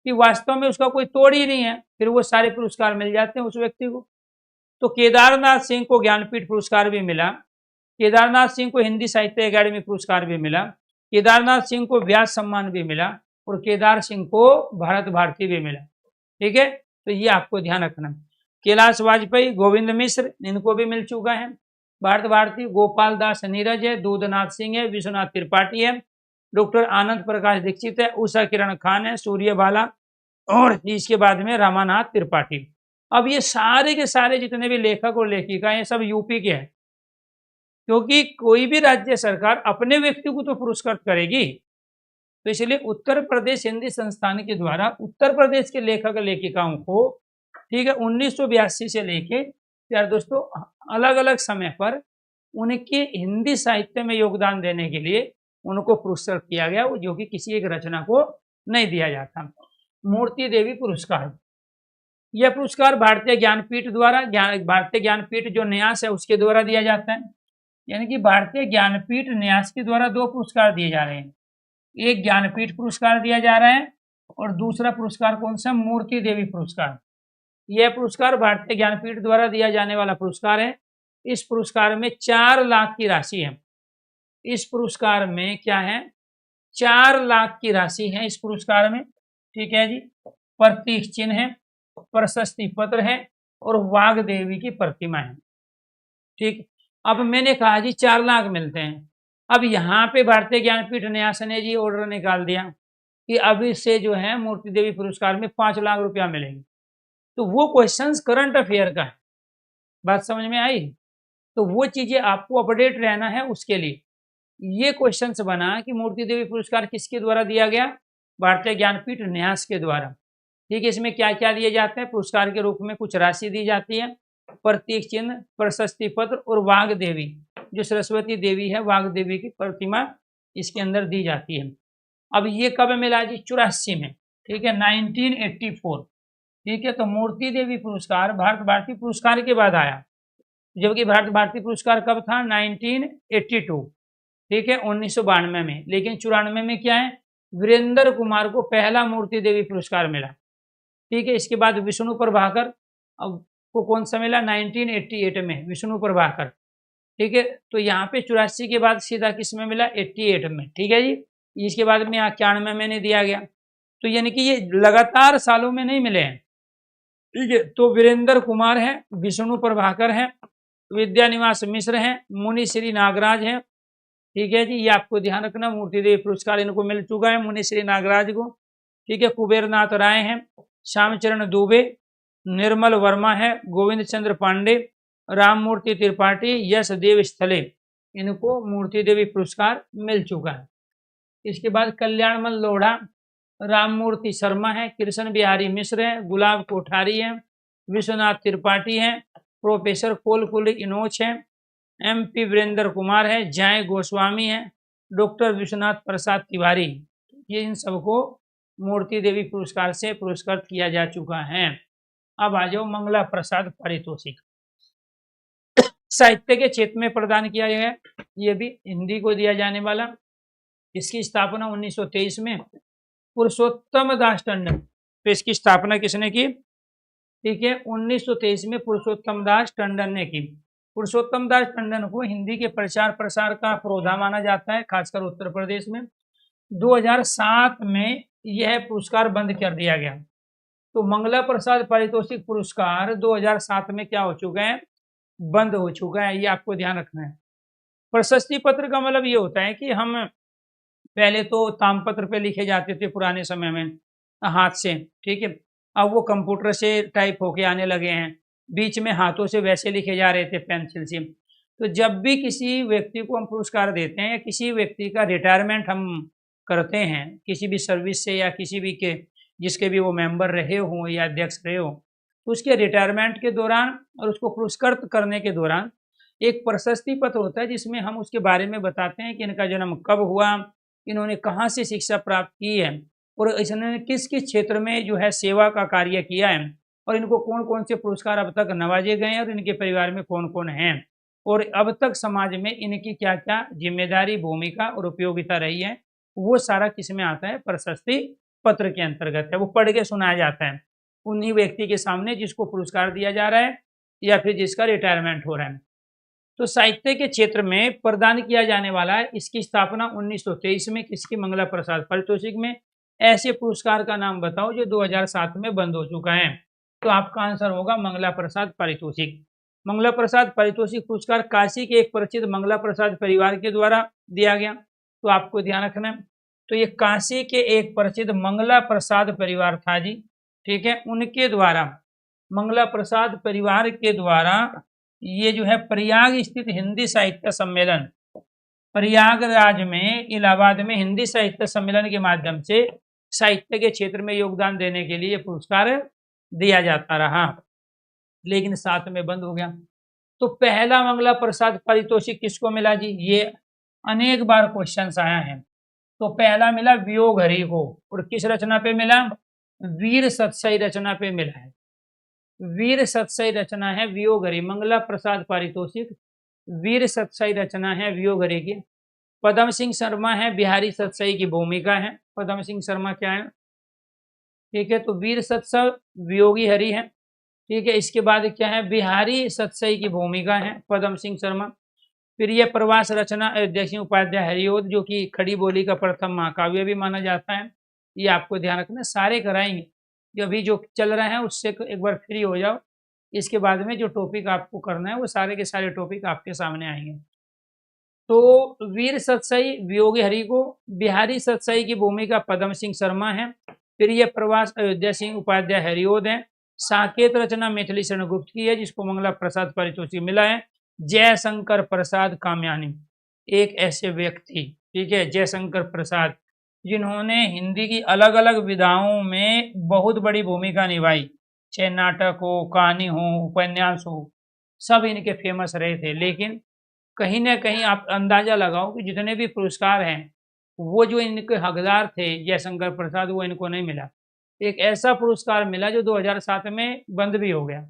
कि वास्तव में उसका कोई तोड़ ही नहीं है, फिर वो सारे पुरस्कार मिल जाते हैं उस व्यक्ति को। तो केदारनाथ सिंह को ज्ञानपीठ पुरस्कार भी मिला, केदारनाथ सिंह को हिंदी साहित्य अकादमी पुरस्कार भी मिला, केदारनाथ सिंह को व्यास सम्मान भी मिला और केदार सिंह को भारत भारती भी मिला। ठीक है, तो ये आपको ध्यान रखना। कैलाश वाजपेयी, गोविंद मिश्र, इनको भी मिल चुका है भारत भारती। गोपाल दास नीरज है, दूधनाथ सिंह है, विश्वनाथ त्रिपाठी है, डॉक्टर आनंद प्रकाश दीक्षित है, उषा किरण खान है, सूर्यबाला और इसके बाद में रामानाथ त्रिपाठी। अब ये सारे के सारे जितने भी लेखक और लेखिका हैं सब यूपी के हैं, क्योंकि कोई भी राज्य सरकार अपने व्यक्ति को तो पुरस्कृत करेगी, तो इसलिए उत्तर प्रदेश हिंदी संस्थान के द्वारा उत्तर प्रदेश के लेखक लेखिकाओं को, ठीक है, 1982 से लेके यार दोस्तों अलग अलग समय पर उनके हिंदी साहित्य में योगदान देने के लिए उनको पुरस्कृत किया गया, जो कि किसी एक रचना को नहीं दिया जाता। मूर्ति देवी पुरस्कार, यह पुरस्कार भारतीय ज्ञानपीठ द्वारा, भारतीय ज्ञानपीठ जो न्यास है उसके द्वारा दिया जाता है। यानी कि भारतीय ज्ञानपीठ न्यास के द्वारा दो पुरस्कार दिए जा रहे हैं, एक ज्ञानपीठ पुरस्कार दिया जा रहा है और दूसरा पुरस्कार कौन सा, मूर्ति देवी पुरस्कार। यह पुरस्कार भारतीय ज्ञानपीठ द्वारा दिया जाने वाला पुरस्कार है। इस पुरस्कार में 4 लाख की राशि है। इस पुरस्कार में क्या है, 4 लाख की राशि है इस पुरस्कार में। ठीक है जी, प्रतीक चिन्ह है, प्रशस्ति पत्र है और वाघ देवी की प्रतिमा है। ठीक, अब मैंने कहा जी 4 लाख मिलते हैं। अब यहाँ पे भारतीय ज्ञानपीठ न्यास ने जी ऑर्डर निकाल दिया कि अभी से जो है मूर्ति देवी पुरस्कार में 5 लाख रुपया मिलेंगे। तो वो क्वेश्चंस करंट अफेयर का है, बात समझ में आई? तो वो चीजें आपको अपडेट रहना है, उसके लिए ये क्वेश्चंस बना कि मूर्ति देवी पुरस्कार किसके द्वारा दिया गया, भारतीय ज्ञानपीठ न्यास के द्वारा। ठीक है, इसमें क्या क्या दिए जाते हैं, पुरस्कार के रूप में कुछ राशि दी जाती है, प्रतीक चिन्ह, प्रशस्ति पत्र और वाघ देवी, जो सरस्वती देवी है, वाघ देवी की प्रतिमा इसके अंदर दी जाती है। अब ये कब मिला जी, 84 में। ठीक है, 1984। ठीक है, तो मूर्ति देवी पुरस्कार भारत भारती पुरस्कार के बाद आया, जबकि भारत भारती पुरस्कार कब था, 1982। ठीक है, 1992 में। लेकिन 94 में क्या है, वीरेंद्र कुमार को पहला मूर्ति देवी पुरस्कार मिला। ठीक है, इसके बाद विष्णु प्रभाकर को कौन सा मिला, 1988 में विष्णु प्रभाकर। ठीक है, तो यहाँ पे 84 के बाद सीधा किस में मिला, 88 में। ठीक है जी, इसके बाद में 91 में नहीं दिया गया। तो यानी कि ये लगातार सालों में नहीं मिले हैं। ठीक है, तो वीरेंद्र कुमार है, विष्णु प्रभाकर है, विद्यानिवास मिश्र है, मुनि श्री नागराज है। ठीक है जी, ये आपको ध्यान रखना, मूर्ति देवी पुरस्कार इनको मिल चुका है, मुनि श्री नागराज को। ठीक है, कुबेरनाथ राय हैं, श्यामचरण दुबे, निर्मल वर्मा है, गोविंद चंद्र पांडे, राममूर्ति त्रिपाठी, यश देव स्थले, इनको मूर्ति देवी पुरस्कार मिल चुका है। इसके बाद कल्याणमल लोढ़ा, राममूर्ति शर्मा है, कृष्ण बिहारी मिश्र है, गुलाब कोठारी है, विश्वनाथ त्रिपाठी है, प्रोफेसर कोलकुली इनोच है, MP वीरेंद्र कुमार है, जय गोस्वामी है, डॉक्टर विश्वनाथ प्रसाद तिवारी। ये इन सबको मूर्ति देवी पुरस्कार से पुरस्कृत किया जा चुका है। अब आ जाओ मंगला प्रसाद पारितोषिक, साहित्य के क्षेत्र में प्रदान किया गया है, ये भी हिंदी को दिया जाने वाला। इसकी स्थापना 1923 में पुरुषोत्तम दास टंडन, तो इसकी स्थापना किसने की, ठीक है, 1923 में पुरुषोत्तम दास टंडन ने की। पुरुषोत्तम दास टंडन को हिंदी के प्रचार प्रसार का प्रोधा माना जाता है, खासकर उत्तर प्रदेश में। 2007 में यह पुरस्कार बंद कर दिया गया। तो मंगला प्रसाद पारितोषिक पुरस्कार 2007 में क्या हो चुका है, बंद हो चुका है, ये आपको ध्यान रखना है। प्रशस्ति पत्र का मतलब ये होता है कि हम पहले तो तामपत्र पे लिखे जाते थे पुराने समय में हाथ से, ठीक है, अब वो कंप्यूटर से टाइप होके आने लगे हैं, बीच में हाथों से वैसे लिखे जा रहे थे पेंसिल से। तो जब भी किसी व्यक्ति को हम पुरस्कार देते हैं या किसी व्यक्ति का रिटायरमेंट हम करते हैं किसी भी सर्विस से या किसी भी के जिसके भी वो मेंबर रहे हों या अध्यक्ष रहे हो, तो उसके रिटायरमेंट के दौरान और उसको पुरस्कृत करने के दौरान एक प्रशस्ति पत्र होता है जिसमें हम उसके बारे में बताते हैं कि इनका जन्म कब हुआ, इन्होंने कहाँ से शिक्षा प्राप्त की है और इन्होंने किस किस क्षेत्र में जो है सेवा का कार्य किया है और इनको कौन कौन से पुरस्कार अब तक नवाजे गए हैं और इनके परिवार में कौन कौन हैं। और अब तक समाज में इनकी क्या क्या जिम्मेदारी, भूमिका और उपयोगिता रही है, वो सारा किस में आता है, प्रशस्ति पत्र के अंतर्गत है। वो पढ़ के सुनाया जाता है उन्हीं व्यक्ति के सामने जिसको पुरस्कार दिया जा रहा है या फिर जिसका रिटायरमेंट हो रहा है। तो साहित्य के क्षेत्र में प्रदान किया जाने वाला है, इसकी स्थापना 1923 में किसकी, मंगला प्रसाद पारितोषिक में। ऐसे पुरस्कार का नाम बताओ जो 2007 में बंद हो चुका है। तो आपका आंसर होगा मंगला प्रसाद पारितोषिक। मंगला प्रसाद पारितोषिक पुरस्कार काशी के एक प्रसिद्ध मंगला प्रसाद परिवार के द्वारा दिया गया, तो आपको ध्यान रखना है। तो ये काशी के एक प्रसिद्ध मंगला प्रसाद परिवार था जी, ठीक है, उनके द्वारा, मंगला प्रसाद परिवार के द्वारा ये जो है प्रयाग स्थित हिंदी साहित्य सम्मेलन, प्रयागराज में, इलाहाबाद में हिंदी साहित्य सम्मेलन के माध्यम से साहित्य के क्षेत्र में योगदान देने के लिए पुरस्कार दिया जाता रहा, लेकिन साथ में बंद हो गया। तो पहला मंगला प्रसाद पारितोषिक किसको मिला जी, ये अनेक बार क्वेश्चन आया है। तो पहला मिला वियोग हरि को, और किस रचना पे मिला, वीर सतसई रचना पे मिला है। वीर सतसई रचना है वियोग हरि, मंगला प्रसाद पारितोषिक वीर सतसई रचना है वियोग हरि की। पदम सिंह शर्मा है बिहारी सतसई की भूमिका है, पदम सिंह शर्मा क्या है, ठीक है। तो वीर सतसई वियोगी हरि है, ठीक है। इसके बाद क्या है, बिहारी सतसई की भूमिका है पदम सिंह शर्मा। फिर यह प्रवास रचना अयोध्या सिंह उपाध्याय हरिओद, जो कि खड़ी बोली का प्रथम महाकाव्य भी माना जाता है। ये आपको ध्यान रखना, सारे कराएंगे, जो अभी जो चल रहा है उससे एक बार फ्री हो जाओ, इसके बाद में जो टॉपिक आपको करना है वो सारे के सारे टॉपिक आपके सामने आएंगे। तो वीर सतसई वियोगी हरि को, बिहारी सतसई की भूमिका पदम सिंह शर्मा है। फिर यह प्रवास अयोध्या सिंह उपाध्याय हरिओद है। साकेत रचना मैथिली शरण गुप्त की है, जिसको मंगला प्रसाद पारितोषिक मिला है। जयशंकर प्रसाद कामयानी, एक ऐसे व्यक्ति, ठीक है, जयशंकर प्रसाद, जिन्होंने हिंदी की अलग अलग विधाओं में बहुत बड़ी भूमिका निभाई, चाहे नाटक हो, कहानी हो, उपन्यास हो, सब इनके फेमस रहे थे। लेकिन कहीं ना कहीं आप अंदाजा लगाओ कि जितने भी पुरस्कार हैं वो जो इनके हकदार थे जयशंकर प्रसाद, वो इनको नहीं मिला। एक ऐसा पुरस्कार मिला जो 2007 में बंद भी हो गया।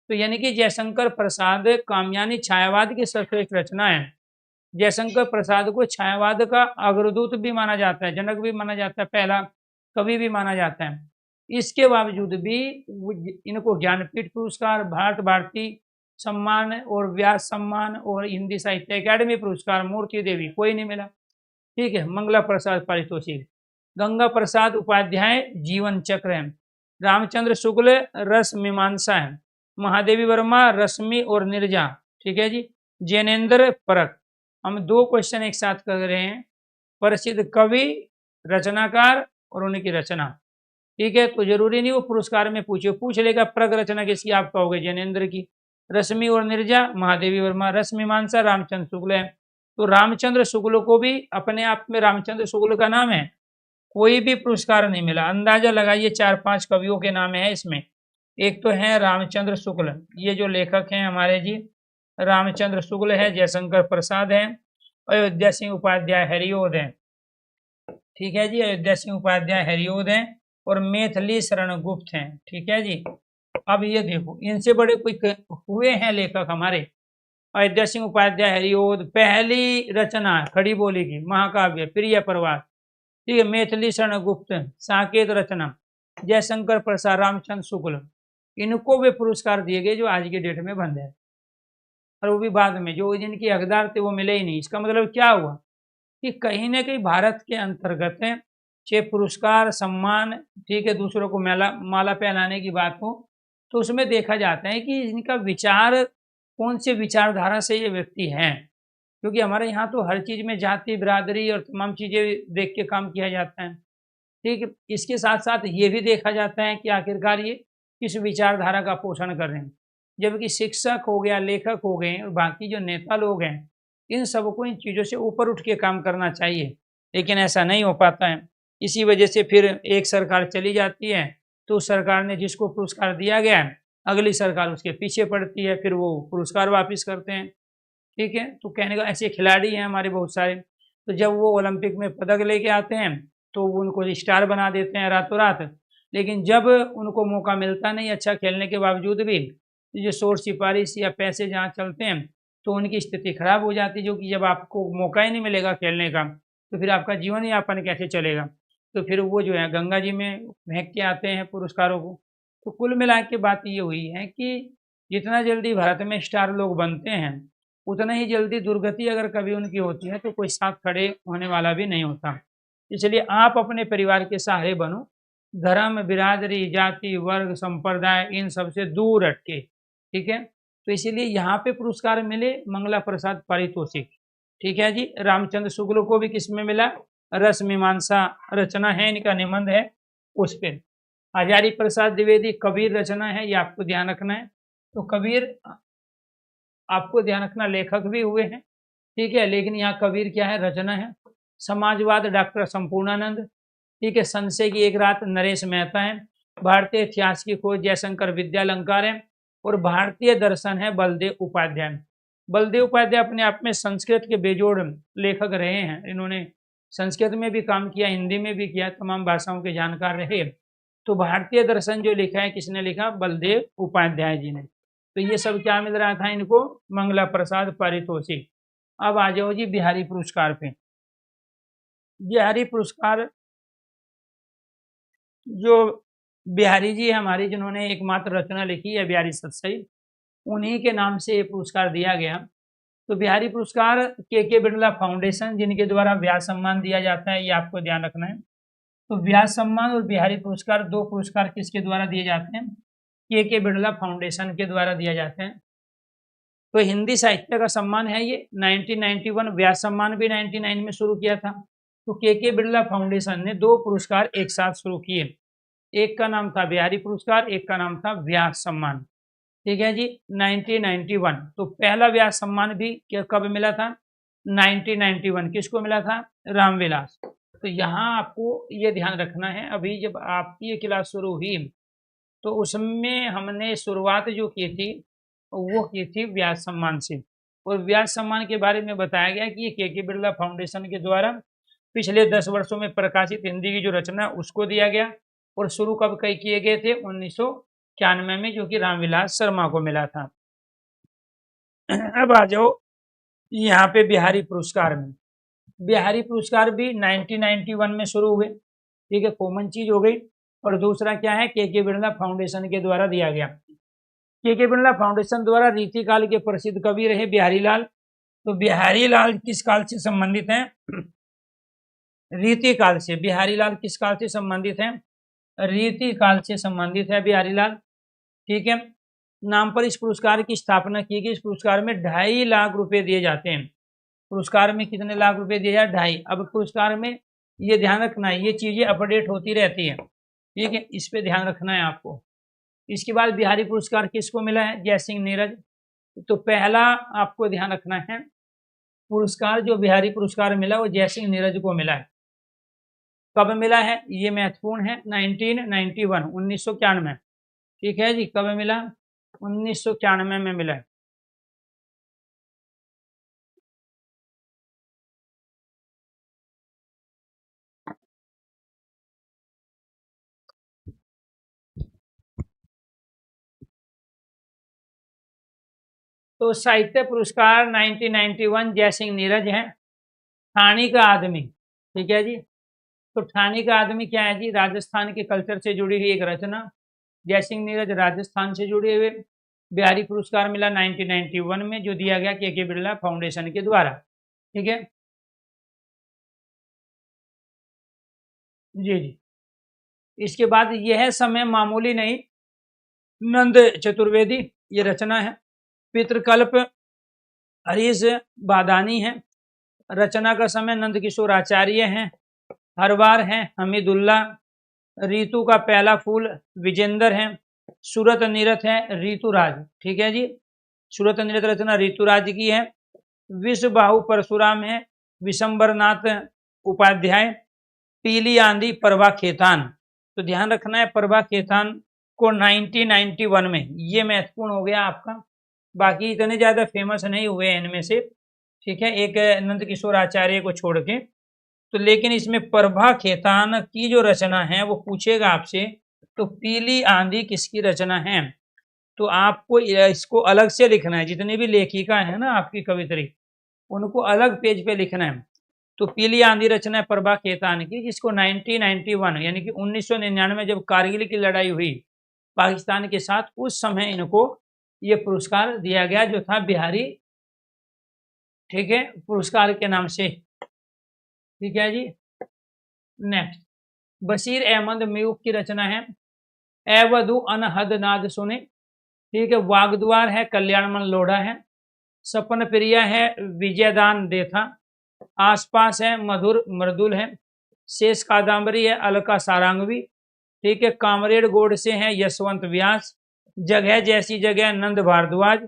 तो यानी कि जयशंकर प्रसाद कामयानी छायावाद की सर्वश्रेष्ठ रचना है। जयशंकर प्रसाद को छायावाद का अग्रदूत भी माना जाता है, जनक भी माना जाता है, पहला कवि भी माना जाता है। इसके बावजूद भी इनको ज्ञानपीठ पुरस्कार, भारत भारती सम्मान और व्यास सम्मान और हिंदी साहित्य अकादमी पुरस्कार, मूर्ति देवी, कोई नहीं मिला, ठीक है। मंगला प्रसाद पारितोषिक, गंगा प्रसाद उपाध्याय जीवन चक्र है। रामचंद्र शुक्ल रस मीमांसा है। महादेवी वर्मा रश्मि और निर्जा, ठीक है जी। जैनेन्द्र परख, हम दो क्वेश्चन एक साथ कर रहे हैं, प्रसिद्ध कवि, रचनाकार और उनकी रचना, ठीक है। तो जरूरी नहीं वो पुरस्कार में पूछ लेगा परख रचना किसकी, आप कहोगे जैनेन्द्र की। रश्मि और निर्जा महादेवी वर्मा, रस मीमांसा रामचंद्र शुक्ल है। तो रामचंद्र शुक्ल को भी अपने आप में रामचंद्र शुक्ल का नाम है, कोई भी पुरस्कार नहीं मिला। अंदाजा लगाइए, 4-5 कवियों के नाम है इसमें। एक तो है रामचंद्र शुक्ल, ये जो लेखक हैं हमारे जी, रामचंद्र शुक्ल है, जयशंकर प्रसाद है, अयोध्या सिंह उपाध्याय हरिओद है, ठीक है जी, अयोध्या सिंह उपाध्याय हरिओद है, और मैथिली शरण गुप्त हैं, ठीक है जी। अब ये देखो, इनसे बड़े कोई हुए हैं लेखक हमारे, अयोध्या सिंह उपाध्याय हरिओद, पहली रचना खड़ी बोली की महाकाव्य प्रिय प्रवास, ठीक है। मैथिली शरण गुप्त, साकेत रचना, जयशंकर प्रसाद, रामचंद्र शुक्ल, इनको वे पुरस्कार दिए गए जो आज की डेट में बंद है, और वो भी बाद में, जो जिनके हकदार थे वो मिले ही नहीं। इसका मतलब क्या हुआ कि कहीं ना कहीं भारत के अंतर्गत चाहे पुरस्कार, सम्मान, ठीक है, दूसरों को माला पहनाने की बात हो, तो उसमें देखा जाता है कि इनका विचार, कौन से विचारधारा से ये व्यक्ति हैं। क्योंकि हमारे यहाँ तो हर चीज़ में जाति, बिरादरी और तमाम चीज़ें देख के काम किया जाता है, ठीक है। इसके साथ साथ ये भी देखा जाता है कि आखिरकार ये किस विचारधारा का पोषण कर रहे हैं। जबकि शिक्षक हो गया, लेखक हो गए और बाकी जो नेता लोग हैं, इन सबको इन चीज़ों से ऊपर उठ के काम करना चाहिए, लेकिन ऐसा नहीं हो पाता है। इसी वजह से फिर एक सरकार चली जाती है, तो उस सरकार ने जिसको पुरस्कार दिया गया है, अगली सरकार उसके पीछे पड़ती है, फिर वो पुरस्कार वापस करते हैं, ठीक है। तो कहने का ऐसे खिलाड़ी हैं हमारे बहुत सारे, तो जब वो ओलंपिक में पदक लेके आते हैं तो वो उनको स्टार बना देते हैं रातों रात, लेकिन जब उनको मौका मिलता नहीं अच्छा खेलने के बावजूद भी, जो शोर सिफारिश या पैसे जहाँ चलते हैं, तो उनकी स्थिति खराब हो जाती है, जो कि जब आपको मौका ही नहीं मिलेगा खेलने का तो फिर आपका जीवन यापन कैसे चलेगा। तो फिर वो जो है गंगा जी में फेंक के आते हैं पुरस्कारों को। तो कुल मिला के बात ये हुई है कि जितना जल्दी भारत में स्टार लोग बनते हैं उतना ही जल्दी दुर्गति अगर कभी उनकी होती है तो कोई साथ खड़े होने वाला भी नहीं होता। इसलिए आप अपने परिवार के सहारे बनो, धर्म, बिरादरी, जाति, वर्ग, संप्रदाय इन सब से दूर हटके, ठीक है। तो इसीलिए यहाँ पे पुरस्कार मिले मंगला प्रसाद पारितोषिक, ठीक है जी। रामचंद्र शुक्ल को भी किसमें मिला, रस मीमांसा रचना है इनका निबंध है उस पर। हजारी प्रसाद द्विवेदी कबीर रचना है, ये आपको ध्यान रखना है। तो कबीर आपको ध्यान रखना लेखक भी हुए हैं, ठीक है, लेकिन यहाँ कबीर क्या है, रचना है। समाजवाद डॉक्टर संपूर्णानंद, ठीक है। संशय की एक रात नरेश मेहता है। भारतीय इतिहास की खोज जयशंकर विद्यालंकार है। और भारतीय दर्शन है बलदेव उपाध्याय। बलदेव उपाध्याय अपने आप में संस्कृत के बेजोड़ लेखक रहे हैं, इन्होंने संस्कृत में भी काम किया, हिंदी में भी किया, तमाम भाषाओं के जानकार रहे। तो भारतीय दर्शन जो लिखा है किसने लिखा, बलदेव उपाध्याय जी ने। तो ये सब क्या मिल रहा था इनको, मंगला प्रसाद पारितोषिक। अब आ जाओ जी बिहारी पुरस्कार पे। बिहारी पुरस्कार जो बिहारी जी हमारी जिन्होंने एकमात्र रचना लिखी है बिहारी सतसई, उन्हीं के नाम से ये पुरस्कार दिया गया। तो बिहारी पुरस्कार के बिरला फाउंडेशन जिनके द्वारा व्यास सम्मान दिया जाता है, ये आपको ध्यान रखना है। तो व्यास सम्मान और बिहारी पुरस्कार, दो पुरस्कार किसके द्वारा दिए जाते हैं, के बिरला फाउंडेशन के द्वारा दिया जाते हैं। तो हिंदी साहित्य का सम्मान है ये 1991, व्यास सम्मान भी 99 में शुरू किया था। तो के बिरला फाउंडेशन ने दो पुरस्कार एक साथ शुरू किए, एक का नाम था बिहारी पुरस्कार, एक का नाम था व्यास सम्मान, ठीक है जी, 1991। तो पहला व्यास सम्मान भी कब मिला था, 1991। किसको मिला था, रामविलास। तो यहाँ आपको ये ध्यान रखना है, अभी जब आपकी ये क्लास शुरू हुई तो उसमें हमने शुरुआत जो की थी वो की थी व्यास सम्मान से। और व्यास सम्मान के बारे में बताया गया कि ये के बिरला फाउंडेशन के द्वारा पिछले 10 वर्षों में प्रकाशित हिंदी की जो रचना उसको दिया गया। और शुरू कब कई किए गए थे, 1991 में, जो कि रामविलास शर्मा को मिला था। अब आ जाओ यहाँ पे बिहारी पुरस्कार में। बिहारी पुरस्कार भी 1991 में शुरू हुए, ठीक है, कॉमन चीज हो गई। और दूसरा क्या है, के बिरला फाउंडेशन के द्वारा दिया गया। के बिरला फाउंडेशन द्वारा रीतिकाल के प्रसिद्ध कवि रहे बिहारी लाल। तो बिहारी लाल किस काल से संबंधित हैं, रीतिकाल से। बिहारी लाल किस काल से संबंधित हैं, रीतिकाल से संबंधित है बिहारी लाल, ठीक है। नाम पर इस पुरस्कार की स्थापना की गई। इस पुरस्कार में 2.5 लाख रुपए दिए जाते हैं। पुरस्कार में कितने लाख रुपए दिए जाए, 2.5। अब पुरस्कार में ये ध्यान रखना है, ये चीजें अपडेट होती रहती है, ठीक है, इस पे ध्यान रखना है आपको। इसके बाद बिहारी पुरस्कार किसको मिला है, जयसिंह नीरज। तो पहला आपको ध्यान रखना है, पुरस्कार जो बिहारी पुरस्कार मिला वो जयसिंह नीरज को मिला है। कब मिला है, ये महत्वपूर्ण है, 1991, 1991, ठीक है जी। कब मिला, 1991 में मिला है। तो साहित्य पुरस्कार 1991 जयसिंह नीरज है। ठाणी का आदमी, ठीक है जी। तो ठाणी का आदमी क्या है जी, राजस्थान के कल्चर से जुड़ी हुई एक रचना। जयसिंह नीरज राजस्थान से जुड़े हुए। बिहारी पुरस्कार मिला 1991 में, जो दिया गया के बिरला फाउंडेशन के द्वारा, ठीक है जी जी। इसके बाद यह समय मामूली नहीं, नंद चतुर्वेदी, ये रचना है। पितृकल्प हरीश बादानी है। रचना का समय नंद किशोर आचार्य हैं। हर बार है हमीदुल्ला। ऋतु का पहला फूल विजेंद्र है। सूरत नीरत है ऋतुराज, ठीक है जी। सूरत नीरत रचना ऋतुराज की है। विश्व बाहु परशुराम है विशंबरनाथ उपाध्याय। पीली आंधी प्रभा खेतान। तो ध्यान रखना है, प्रभा खेतान को 1991 में, ये महत्वपूर्ण हो गया आपका। बाकी इतने ज्यादा फेमस नहीं हुए इनमें से, ठीक है, एक नंद किशोर आचार्य को छोड़ के। तो लेकिन इसमें प्रभा खेतान की जो रचना है वो पूछेगा आपसे, तो पीली आंधी किसकी रचना है। तो आपको इसको अलग से लिखना है, जितनी भी लेखिका है ना आपकी कवित्री, उनको अलग पेज पे लिखना है। तो पीली आंधी रचना है प्रभा खेतान की, जिसको 1991 यानी कि 1999 जब कारगिल की लड़ाई हुई पाकिस्तान के साथ, उस समय इनको ये पुरस्कार दिया गया, जो था बिहारी, ठीक है, पुरस्कार के नाम से। ठीक है जी। नेक्स्ट, बशीर अहमद मयूख की रचना है ए वधु अनहद नाद सुने। ठीक है, वागद्वार है कल्याणमन लोढ़ा है, सपन प्रिया है विजयदान देथा, आसपास है मधुर मृदुल है, शेष कादम्बरी है अलका सारंगवी। ठीक है, कामरेड गोड से है यशवंत व्यास, जगह जैसी जगह नंद भारद्वाज,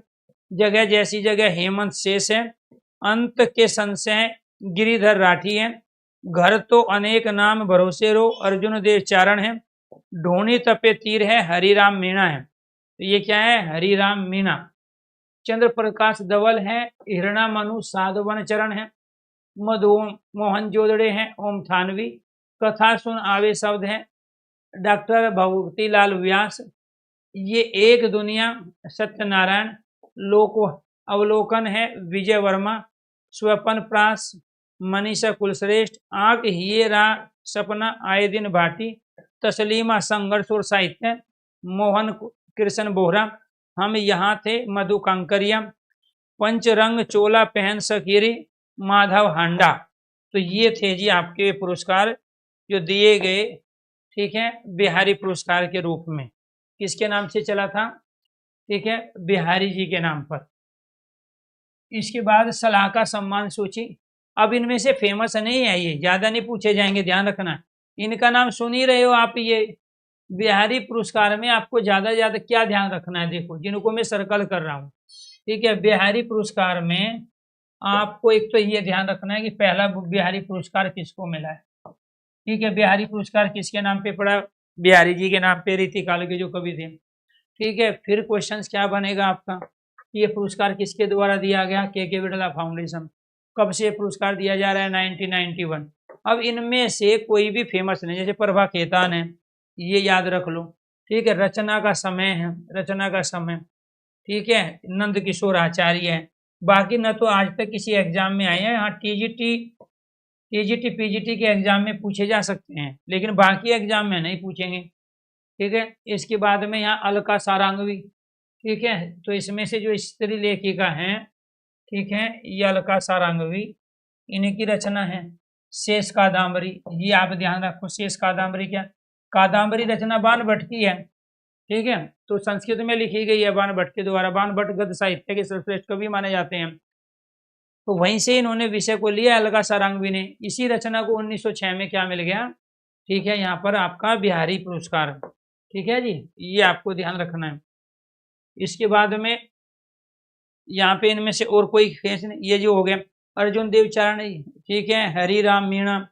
जगह जैसी जगह हेमंत शेष है, अंत के संशय गिरिधर राठी है, घर तो अनेक नाम भरोसे रो अर्जुन देव चारण है, ढोनी तपे तीर है हरिराम मीणा है। तो ये क्या है, हरिराम मीणा। चंद्र प्रकाश धवल है, हिरणा मनु साधवन चरण है, मधु मोहन जोदड़े हैं ओम थानवी, कथा सुन आवे शब्द है डॉक्टर भगवती लाल व्यास, ये एक दुनिया सत्यनारायण, लोक अवलोकन है विजय वर्मा, स्वपन प्रास मनीषा कुलश्रेष्ठ, आंख हियरा सपना आए दिन भाटी, तस्लीमा संघर्ष और साहित्य मोहन कृष्ण बोहरा, हम यहाँ थे मधु कांकरिया, पंचरंग चोला पहन सकीरी माधव हांडा। तो ये थे जी आपके पुरस्कार जो दिए गए, ठीक है, बिहारी पुरस्कार के रूप में। किसके नाम से चला था, ठीक है, बिहारी जी के नाम पर। इसके बाद सलाहकार सम्मान सूची। अब इनमें से फेमस नहीं है, ये ज्यादा नहीं पूछे जाएंगे, ध्यान रखना। इनका नाम सुन ही रहे हो आप, ये बिहारी पुरस्कार में आपको ज्यादा ज्यादा क्या ध्यान रखना है, देखो जिनको मैं सर्कल कर रहा हूँ। ठीक है, बिहारी पुरस्कार में आपको एक तो ये ध्यान रखना है कि पहला बिहारी पुरस्कार किसको मिला है। ठीक है, बिहारी पुरस्कार किसके नाम पे पड़ा, बिहारी जी के नाम पे, रीतिकाल के जो कवि थे। ठीक है, फिर क्वेश्चंस क्या बनेगा आपका, ये पुरस्कार किसके द्वारा दिया गया, के बिड़ला फाउंडेशन। कब से पुरस्कार दिया जा रहा है, 1991। अब इनमें से कोई भी फेमस नहीं, जैसे प्रभा खेतान है, ये याद रख लो। ठीक है, रचना का समय है, रचना का समय। ठीक है, नंद किशोर आचार्य है। बाकी न तो आज तक किसी एग्जाम में आए हैं, हाँ टीजीटी पीजीटी के एग्जाम में पूछे जा सकते हैं, लेकिन बाकी एग्जाम में नहीं पूछेंगे। ठीक है, इसके बाद में यहाँ अलका सारंगवी। ठीक है, तो इसमें से जो स्त्री लेखिका हैं, ठीक है, ये अलका सारंगवी, इन्हीं की रचना है शेष कादम्बरी। ये आप ध्यान रखो, शेष कादम्बरी क्या, कादम्बरी रचना बाणभट्ट की है। ठीक है, तो संस्कृत में लिखी गई है बाणभट्ट के द्वारा। बाणभट्ट गद्य साहित्य के सर्वश्रेष्ठ कवि माने जाते हैं, तो वहीं से इन्होंने विषय को लिया अलका सारंगवी ने। इसी रचना को 1906 में क्या मिल गया, ठीक है, यहाँ पर आपका बिहारी पुरस्कार। ठीक है जी, ये आपको ध्यान रखना है। इसके बाद में यहाँ पे इनमें से और कोई फेस नहीं, ये जो हो गया अर्जुन देव चारण, ठीक है, हरिराम मीणा,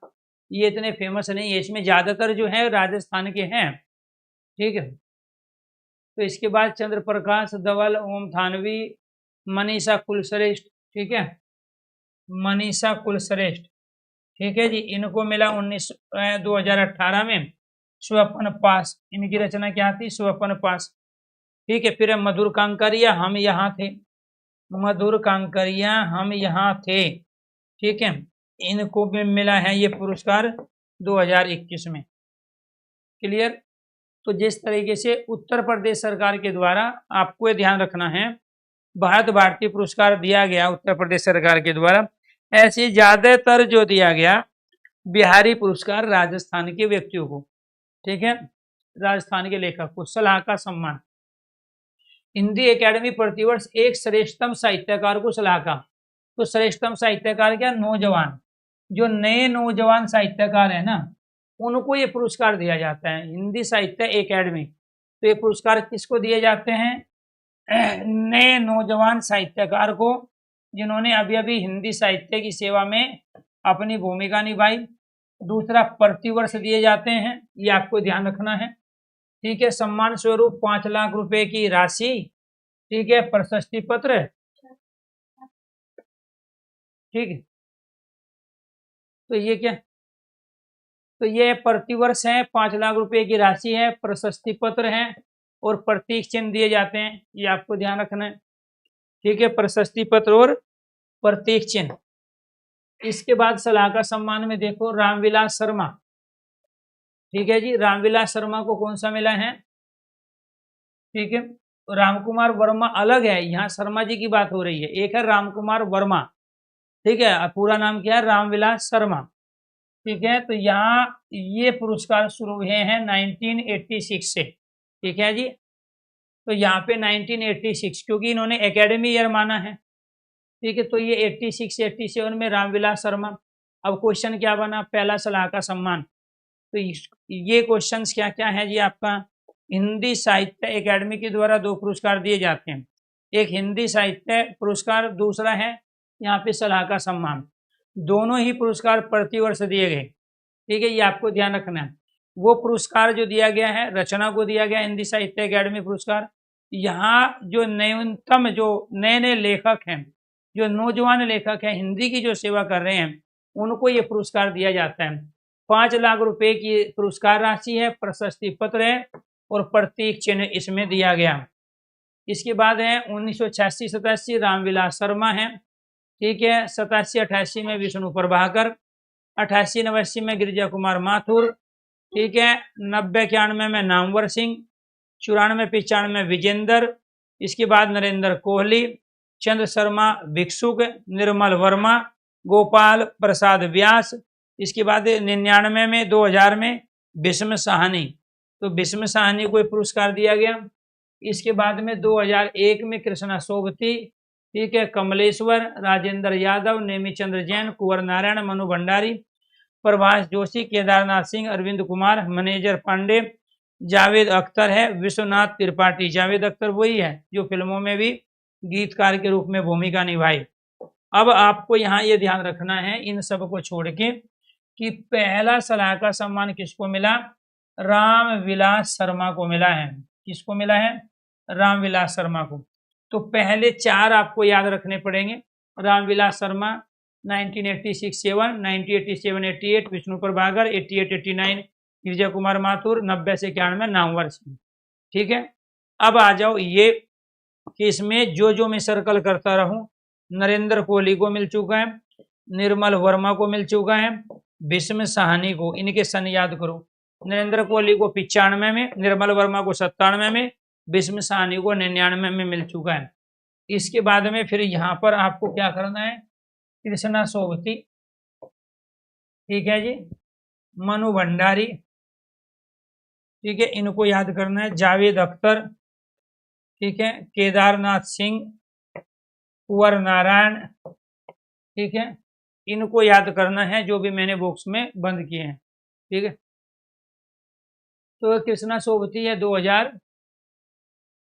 ये इतने फेमस नहीं है, इसमें ज्यादातर जो है राजस्थान के हैं। ठीक है, तो इसके बाद चंद्र प्रकाश धवल ओम थानवी, मनीषा कुलश्रेष्ठ। ठीक है, मनीषा कुलश्रेष्ठ, ठीक है जी, इनको मिला 2018 में स्वपन पास। इनकी रचना क्या थी, स्वपन पास। ठीक है, फिर मधुर कांकरिया हम यहाँ थे, मधुर कांकरिया हम यहाँ थे। ठीक है, इनको भी मिला है ये पुरस्कार 2021 में। क्लियर। तो जिस तरीके से उत्तर प्रदेश सरकार के द्वारा आपको ध्यान रखना है, भारत भारती पुरस्कार दिया गया उत्तर प्रदेश सरकार के द्वारा, ऐसे ज्यादातर जो दिया गया बिहारी पुरस्कार राजस्थान के व्यक्तियों को। ठीक है, राजस्थान के लेखक को। सलाह का सम्मान, हिंदी एकेडमी प्रतिवर्ष एक श्रेष्ठतम साहित्यकार को सलाह का, तो श्रेष्ठतम साहित्यकार क्या, नौजवान, जो नए नौजवान साहित्यकार है ना, उनको ये पुरस्कार दिया जाता है, हिंदी साहित्य एकेडमी। तो ये पुरस्कार किसको दिए जाते हैं, नए नौजवान साहित्यकार को, जिन्होंने अभी अभी हिंदी साहित्य की सेवा में अपनी भूमिका निभाई। दूसरा, प्रतिवर्ष दिए जाते हैं, ये आपको ध्यान रखना है। ठीक है, सम्मान स्वरूप 5 लाख रुपए की राशि। ठीक है, प्रशस्ति पत्र। ठीक है, तो ये क्या, तो ये प्रतिवर्ष है, 5 लाख रुपए की राशि है, प्रशस्ति पत्र है, और प्रतीक चिन्ह दिए जाते हैं, ये आपको ध्यान रखना है। ठीक है, प्रशस्ति पत्र और प्रतीक चिन्ह। इसके बाद सलाह का सम्मान में देखो रामविलास शर्मा। ठीक है जी, रामविलास शर्मा को कौन सा मिला है? ठीक है, रामकुमार वर्मा अलग है, यहाँ शर्मा जी की बात हो रही है। एक है रामकुमार वर्मा, ठीक है, पूरा नाम क्या है? रामविलास शर्मा। ठीक है, तो यहाँ ये पुरस्कार शुरू हुए हैं 1986 से। ठीक है जी, तो यहाँ पे 1986 क्योंकि इन्होंने एकेडमी ईयर माना है। ठीक है, तो ये 86-87 में रामविलास शर्मा। अब क्वेश्चन क्या बना? पहला सलाह का सम्मान। तो ये क्वेश्चंस क्या क्या है जी आपका? हिंदी साहित्य एकेडमी के द्वारा 2 पुरस्कार दिए जाते हैं, एक हिंदी साहित्य पुरस्कार, दूसरा है यहाँ पे सलाह का सम्मान। दोनों ही पुरस्कार प्रतिवर्ष दिए गए। ठीक है, ये आपको ध्यान रखना है। वो पुरस्कार जो दिया गया है, रचना को दिया गया हिंदी साहित्य एकेडमी पुरस्कार। यहाँ जो न्यूनतम जो नए नए लेखक हैं, जो नौजवान लेखक हैं, हिंदी की जो सेवा कर रहे हैं, उनको ये पुरस्कार दिया जाता है। 5 लाख रुपए की पुरस्कार राशि है, प्रशस्ति पत्र है और प्रतीक चिन्ह इसमें दिया गया। इसके बाद है 1986-87 रामविलास शर्मा है। ठीक है, 87-88 में विष्णु प्रभाकर, 88-89 में गिरिजा कुमार माथुर। ठीक है, 90-91 में नामवर सिंह, 94-95 में विजेंद्र। इसके बाद नरेंद्र कोहली, चंद्र शर्मा भिक्षुक, निर्मल वर्मा, गोपाल प्रसाद व्यास। इसके बाद 99 में 2000 में भीष्म साहनी, तो भीष्म साहनी को पुरस्कार दिया गया। इसके बाद में 2001 में कृष्णा सोबती। ठीक है, कमलेश्वर, राजेंद्र यादव, नेमीचंद्र जैन, कुंवर नारायण, मनु भंडारी, प्रभाष जोशी, केदारनाथ सिंह, अरविंद कुमार, मैनेजर पांडे, जावेद अख्तर है, विश्वनाथ त्रिपाठी। जावेद अख्तर वही है जो फिल्मों में भी गीतकार के रूप में भूमिका निभाई। अब आपको यहाँ ये ध्यान रखना है इन सब को छोड़ के कि पहला सलाह का सम्मान किसको मिला? रामविलास शर्मा को मिला है। किसको मिला है? रामविलास शर्मा को। तो पहले 4 आपको याद रखने पड़ेंगे। रामविलास शर्मा 1986-7, 1987-88 विष्णु प्रभाकर, 88-89 गिरिजा कुमार माथुर, 90 से 91 नामवर सिंह। ठीक है, अब आ जाओ ये कि इसमें जो जो मैं सर्कल करता रहूं, नरेंद्र कोहली को मिल चुका है, निर्मल वर्मा को मिल चुका है, भीष्म साहनी को, इनके सन याद करो। नरेंद्र कोहली को 95 में, निर्मल वर्मा को 97 में, भीष्म साहनी को 99 में मिल चुका है। इसके बाद में फिर यहाँ पर आपको क्या करना है? कृष्णा सोबती, ठीक है जी, मनु भंडारी, ठीक है, इनको याद करना है, जावेद अख्तर, ठीक है, केदारनाथ सिंह, कुंवर नारायण, ठीक है, इनको याद करना है जो भी मैंने बॉक्स में बंद किए हैं। ठीक है, तो कृष्णा सोबती है 2000,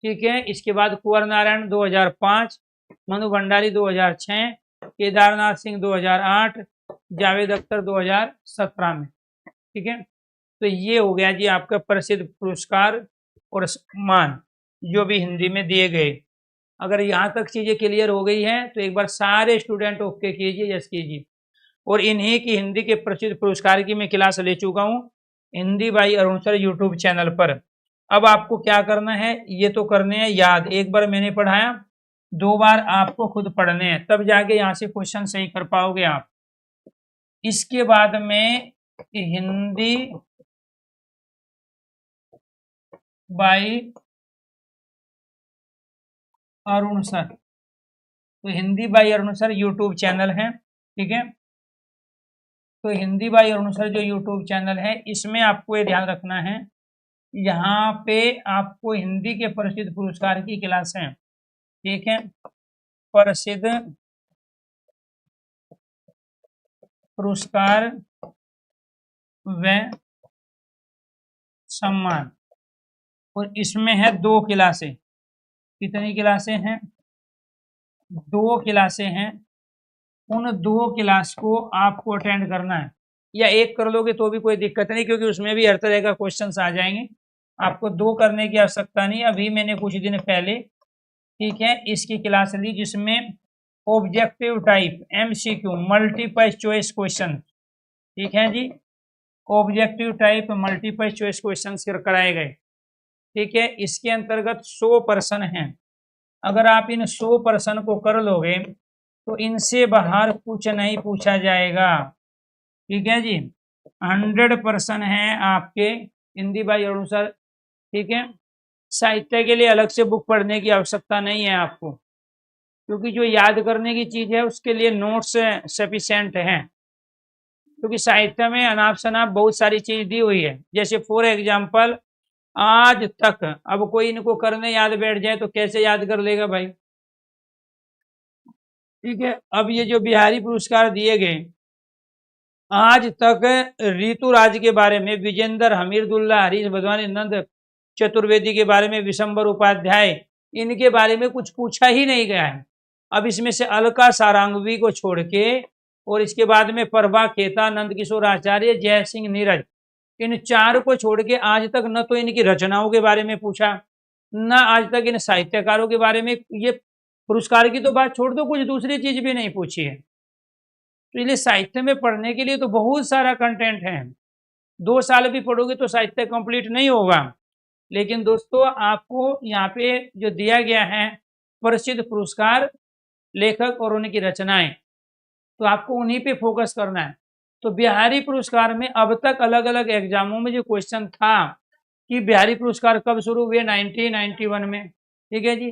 ठीक है, इसके बाद कुंवर नारायण 2005, मनु भंडारी 2006, केदारनाथ सिंह 2008, जावेद अख्तर 2017 में। ठीक है, तो ये हो गया जी आपका प्रसिद्ध पुरस्कार और सम्मान जो भी हिंदी में दिए गए। अगर यहाँ तक चीजें क्लियर हो गई हैं तो एक बार सारे स्टूडेंट ओके कीजिए, यस कीजिए। और इन्हीं की हिंदी के प्रसिद्ध पुरस्कार की मैं क्लास ले चुका हूँ Hindi by Arun sir YouTube channel पर। अब आपको क्या करना है? ये तो करने हैं याद, एक बार मैंने पढ़ाया, 2 बार आपको खुद पढ़ने हैं, तब जाके यहाँ से क्वेश्चन सही कर पाओगे आप। इसके बाद में हिंदी बाई अरुण सर, तो Hindi by Arun sir YouTube channel है। ठीक है, तो हिंदी बाई अरुण सर जो यूट्यूब चैनल है, इसमें आपको ये ध्यान रखना है, यहाँ पे आपको हिंदी के प्रसिद्ध पुरस्कार की क्लास है। ठीक है, प्रसिद्ध पुरस्कार व सम्मान, और इसमें है 2 क्लासें। कितनी क्लासें हैं? 2 क्लासें हैं। उन 2 क्लास को आपको अटेंड करना है, या एक कर लोगे तो भी कोई दिक्कत नहीं, क्योंकि उसमें भी हर तरह का क्वेश्चंस आ जाएंगे। आपको 2 करने की आवश्यकता नहीं। अभी मैंने कुछ दिन पहले, ठीक है, इसकी क्लास ली जिसमें objective type MCQ multiple choice question, ठीक है जी, objective type multiple choice question कराए गए। ठीक है, इसके अंतर्गत 100 प्रश्न हैं। अगर आप इन 100 प्रश्न को कर लोगे तो इनसे बाहर कुछ नहीं पूछा जाएगा। ठीक है जी, 100 प्रश्न हैं आपके हिंदी बाई अनुसार। ठीक है, साहित्य के लिए अलग से बुक पढ़ने की आवश्यकता नहीं है आपको, क्योंकि जो याद करने की चीज है उसके लिए नोट्स सफिशिएंट हैं। क्योंकि साहित्य में अनाप शनाप बहुत सारी चीज दी हुई है। जैसे फॉर एग्जाम्पल आज तक, अब कोई इनको करने याद बैठ जाए तो कैसे याद कर लेगा भाई। ठीक है, अब ये जो बिहारी पुरस्कार दिए गए, आज तक ऋतुराज के बारे में, विजेंद्र, हमीरदुल्ला, हरीश भदवानी, नंद चतुर्वेदी के बारे में, विशंबर उपाध्याय, इनके बारे में कुछ पूछा ही नहीं गया है। अब इसमें से अलका सारंगवी को छोड़ के और इसके बाद में प्रभा खेता, नंद किशोर आचार्य, जय सिंह नीरज, इन 4 को छोड़ के आज तक न तो इनकी रचनाओं के बारे में पूछा, न आज तक इन साहित्यकारों के बारे में। ये पुरस्कार की तो बात छोड़ दो, कुछ दूसरी चीज भी नहीं पूछी है। तो इसलिए साहित्य में पढ़ने के लिए तो बहुत सारा कंटेंट है। 2 साल भी पढ़ोगे तो साहित्य कंप्लीट नहीं होगा। लेकिन दोस्तों, आपको यहाँ पे जो दिया गया है प्रसिद्ध पुरस्कार, लेखक और उनकी रचनाएं, तो आपको उन्हीं पे फोकस करना है। तो बिहारी पुरस्कार में अब तक अलग अलग एग्जामों में जो क्वेश्चन था कि बिहारी पुरस्कार कब शुरू हुए, 1991 में। ठीक है जी,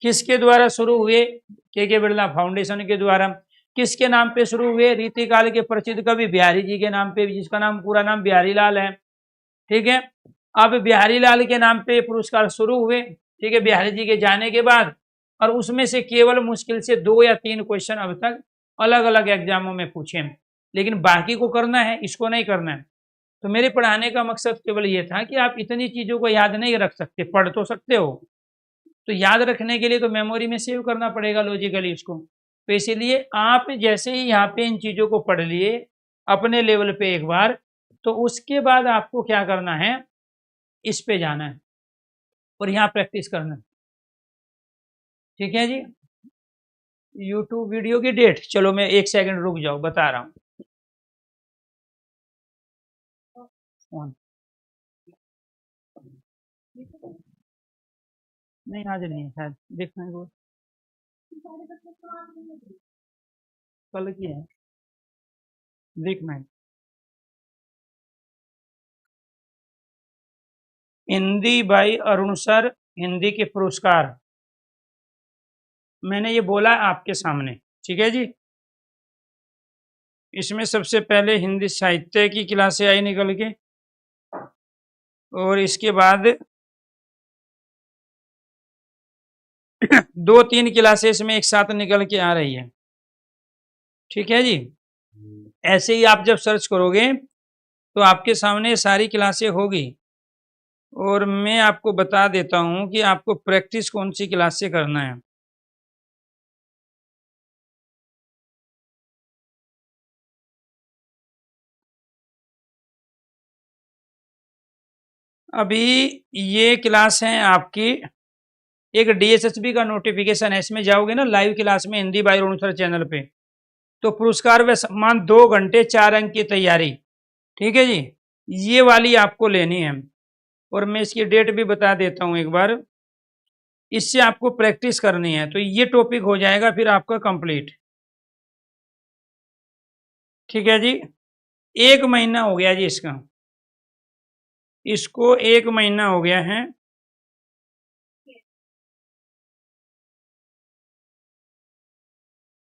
किसके द्वारा शुरू हुए, के बिरला फाउंडेशन के द्वारा। किसके नाम पे शुरू हुए, रीतिकाल के प्रसिद्ध कवि बिहारी जी के नाम पे, जिसका नाम पूरा नाम बिहारी लाल है। ठीक है, अब बिहारी लाल के नाम पे पुरस्कार शुरू हुए। ठीक है, बिहारी जी के जाने के बाद, और उसमें से केवल मुश्किल से 2 या 3 क्वेश्चन अब तक अलग अलग एग्जामों में पूछे, लेकिन बाकी को करना है, इसको नहीं करना है। तो मेरे पढ़ाने का मकसद केवल ये था कि आप इतनी चीजों को याद नहीं रख सकते, पढ़ तो सकते हो, तो याद रखने के लिए तो मेमोरी में सेव करना पड़ेगा लॉजिकली इसको। तो इसीलिए आप जैसे ही यहाँ पे इन चीजों को पढ़ लिए अपने लेवल पे एक बार, तो उसके बाद आपको क्या करना है, इस पे जाना है और यहाँ प्रैक्टिस करना है। ठीक है जी, यूट्यूब वीडियो की डेट, चलो मैं 1 सेकंड रुक जाओ, बता रहा हूँ। नहीं, आज नहीं है शायद, देखना है, कल की है, देखना है। हिंदी बाई अरुण सर, हिंदी के पुरस्कार, मैंने ये बोला आपके सामने। ठीक है जी, इसमें सबसे पहले हिंदी साहित्य की क्लासें आई निकल के, और इसके बाद 2-3 क्लासेस इसमें एक साथ निकल के आ रही है। ठीक है जी, ऐसे ही आप जब सर्च करोगे तो आपके सामने सारी क्लासें होगी, और मैं आपको बता देता हूं कि आपको प्रैक्टिस कौन सी क्लास से करना है। अभी ये क्लास है आपकी, एक डीएसएसबी का नोटिफिकेशन है, इसमें जाओगे ना लाइव क्लास में Hindi by Arun sir channel पे, तो पुरस्कार व सम्मान 2 घंटे 4 अंक की तैयारी। ठीक है जी, ये वाली आपको लेनी है, और मैं इसकी डेट भी बता देता हूं एक बार। इससे आपको प्रैक्टिस करनी है, तो ये टॉपिक हो जाएगा फिर आपका कंप्लीट। ठीक है जी, 1 महीना हो गया जी इसको 1 महीना हो गया है।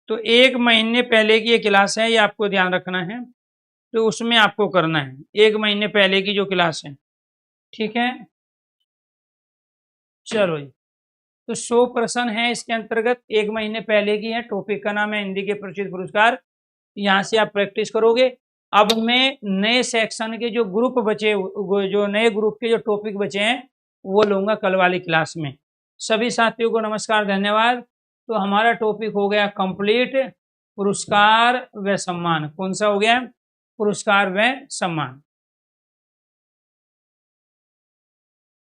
तो 1 महीने पहले की ये क्लास है, ये आपको ध्यान रखना है, तो उसमें आपको करना है 1 महीने पहले की जो क्लास है। ठीक है, चलो जी, तो 100 प्रश्न है इसके अंतर्गत, 1 महीने पहले की है। टॉपिक का नाम है हिंदी के प्रसिद्ध पुरस्कार। यहाँ से आप प्रैक्टिस करोगे। अब मैं नए सेक्शन के जो ग्रुप बचे, जो नए ग्रुप के जो टॉपिक बचे हैं, वो लूंगा कल वाली क्लास में। सभी साथियों को नमस्कार, धन्यवाद। तो हमारा टॉपिक हो गया कंप्लीट, पुरस्कार व सम्मान। कौन सा हो गया, पुरस्कार व सम्मान।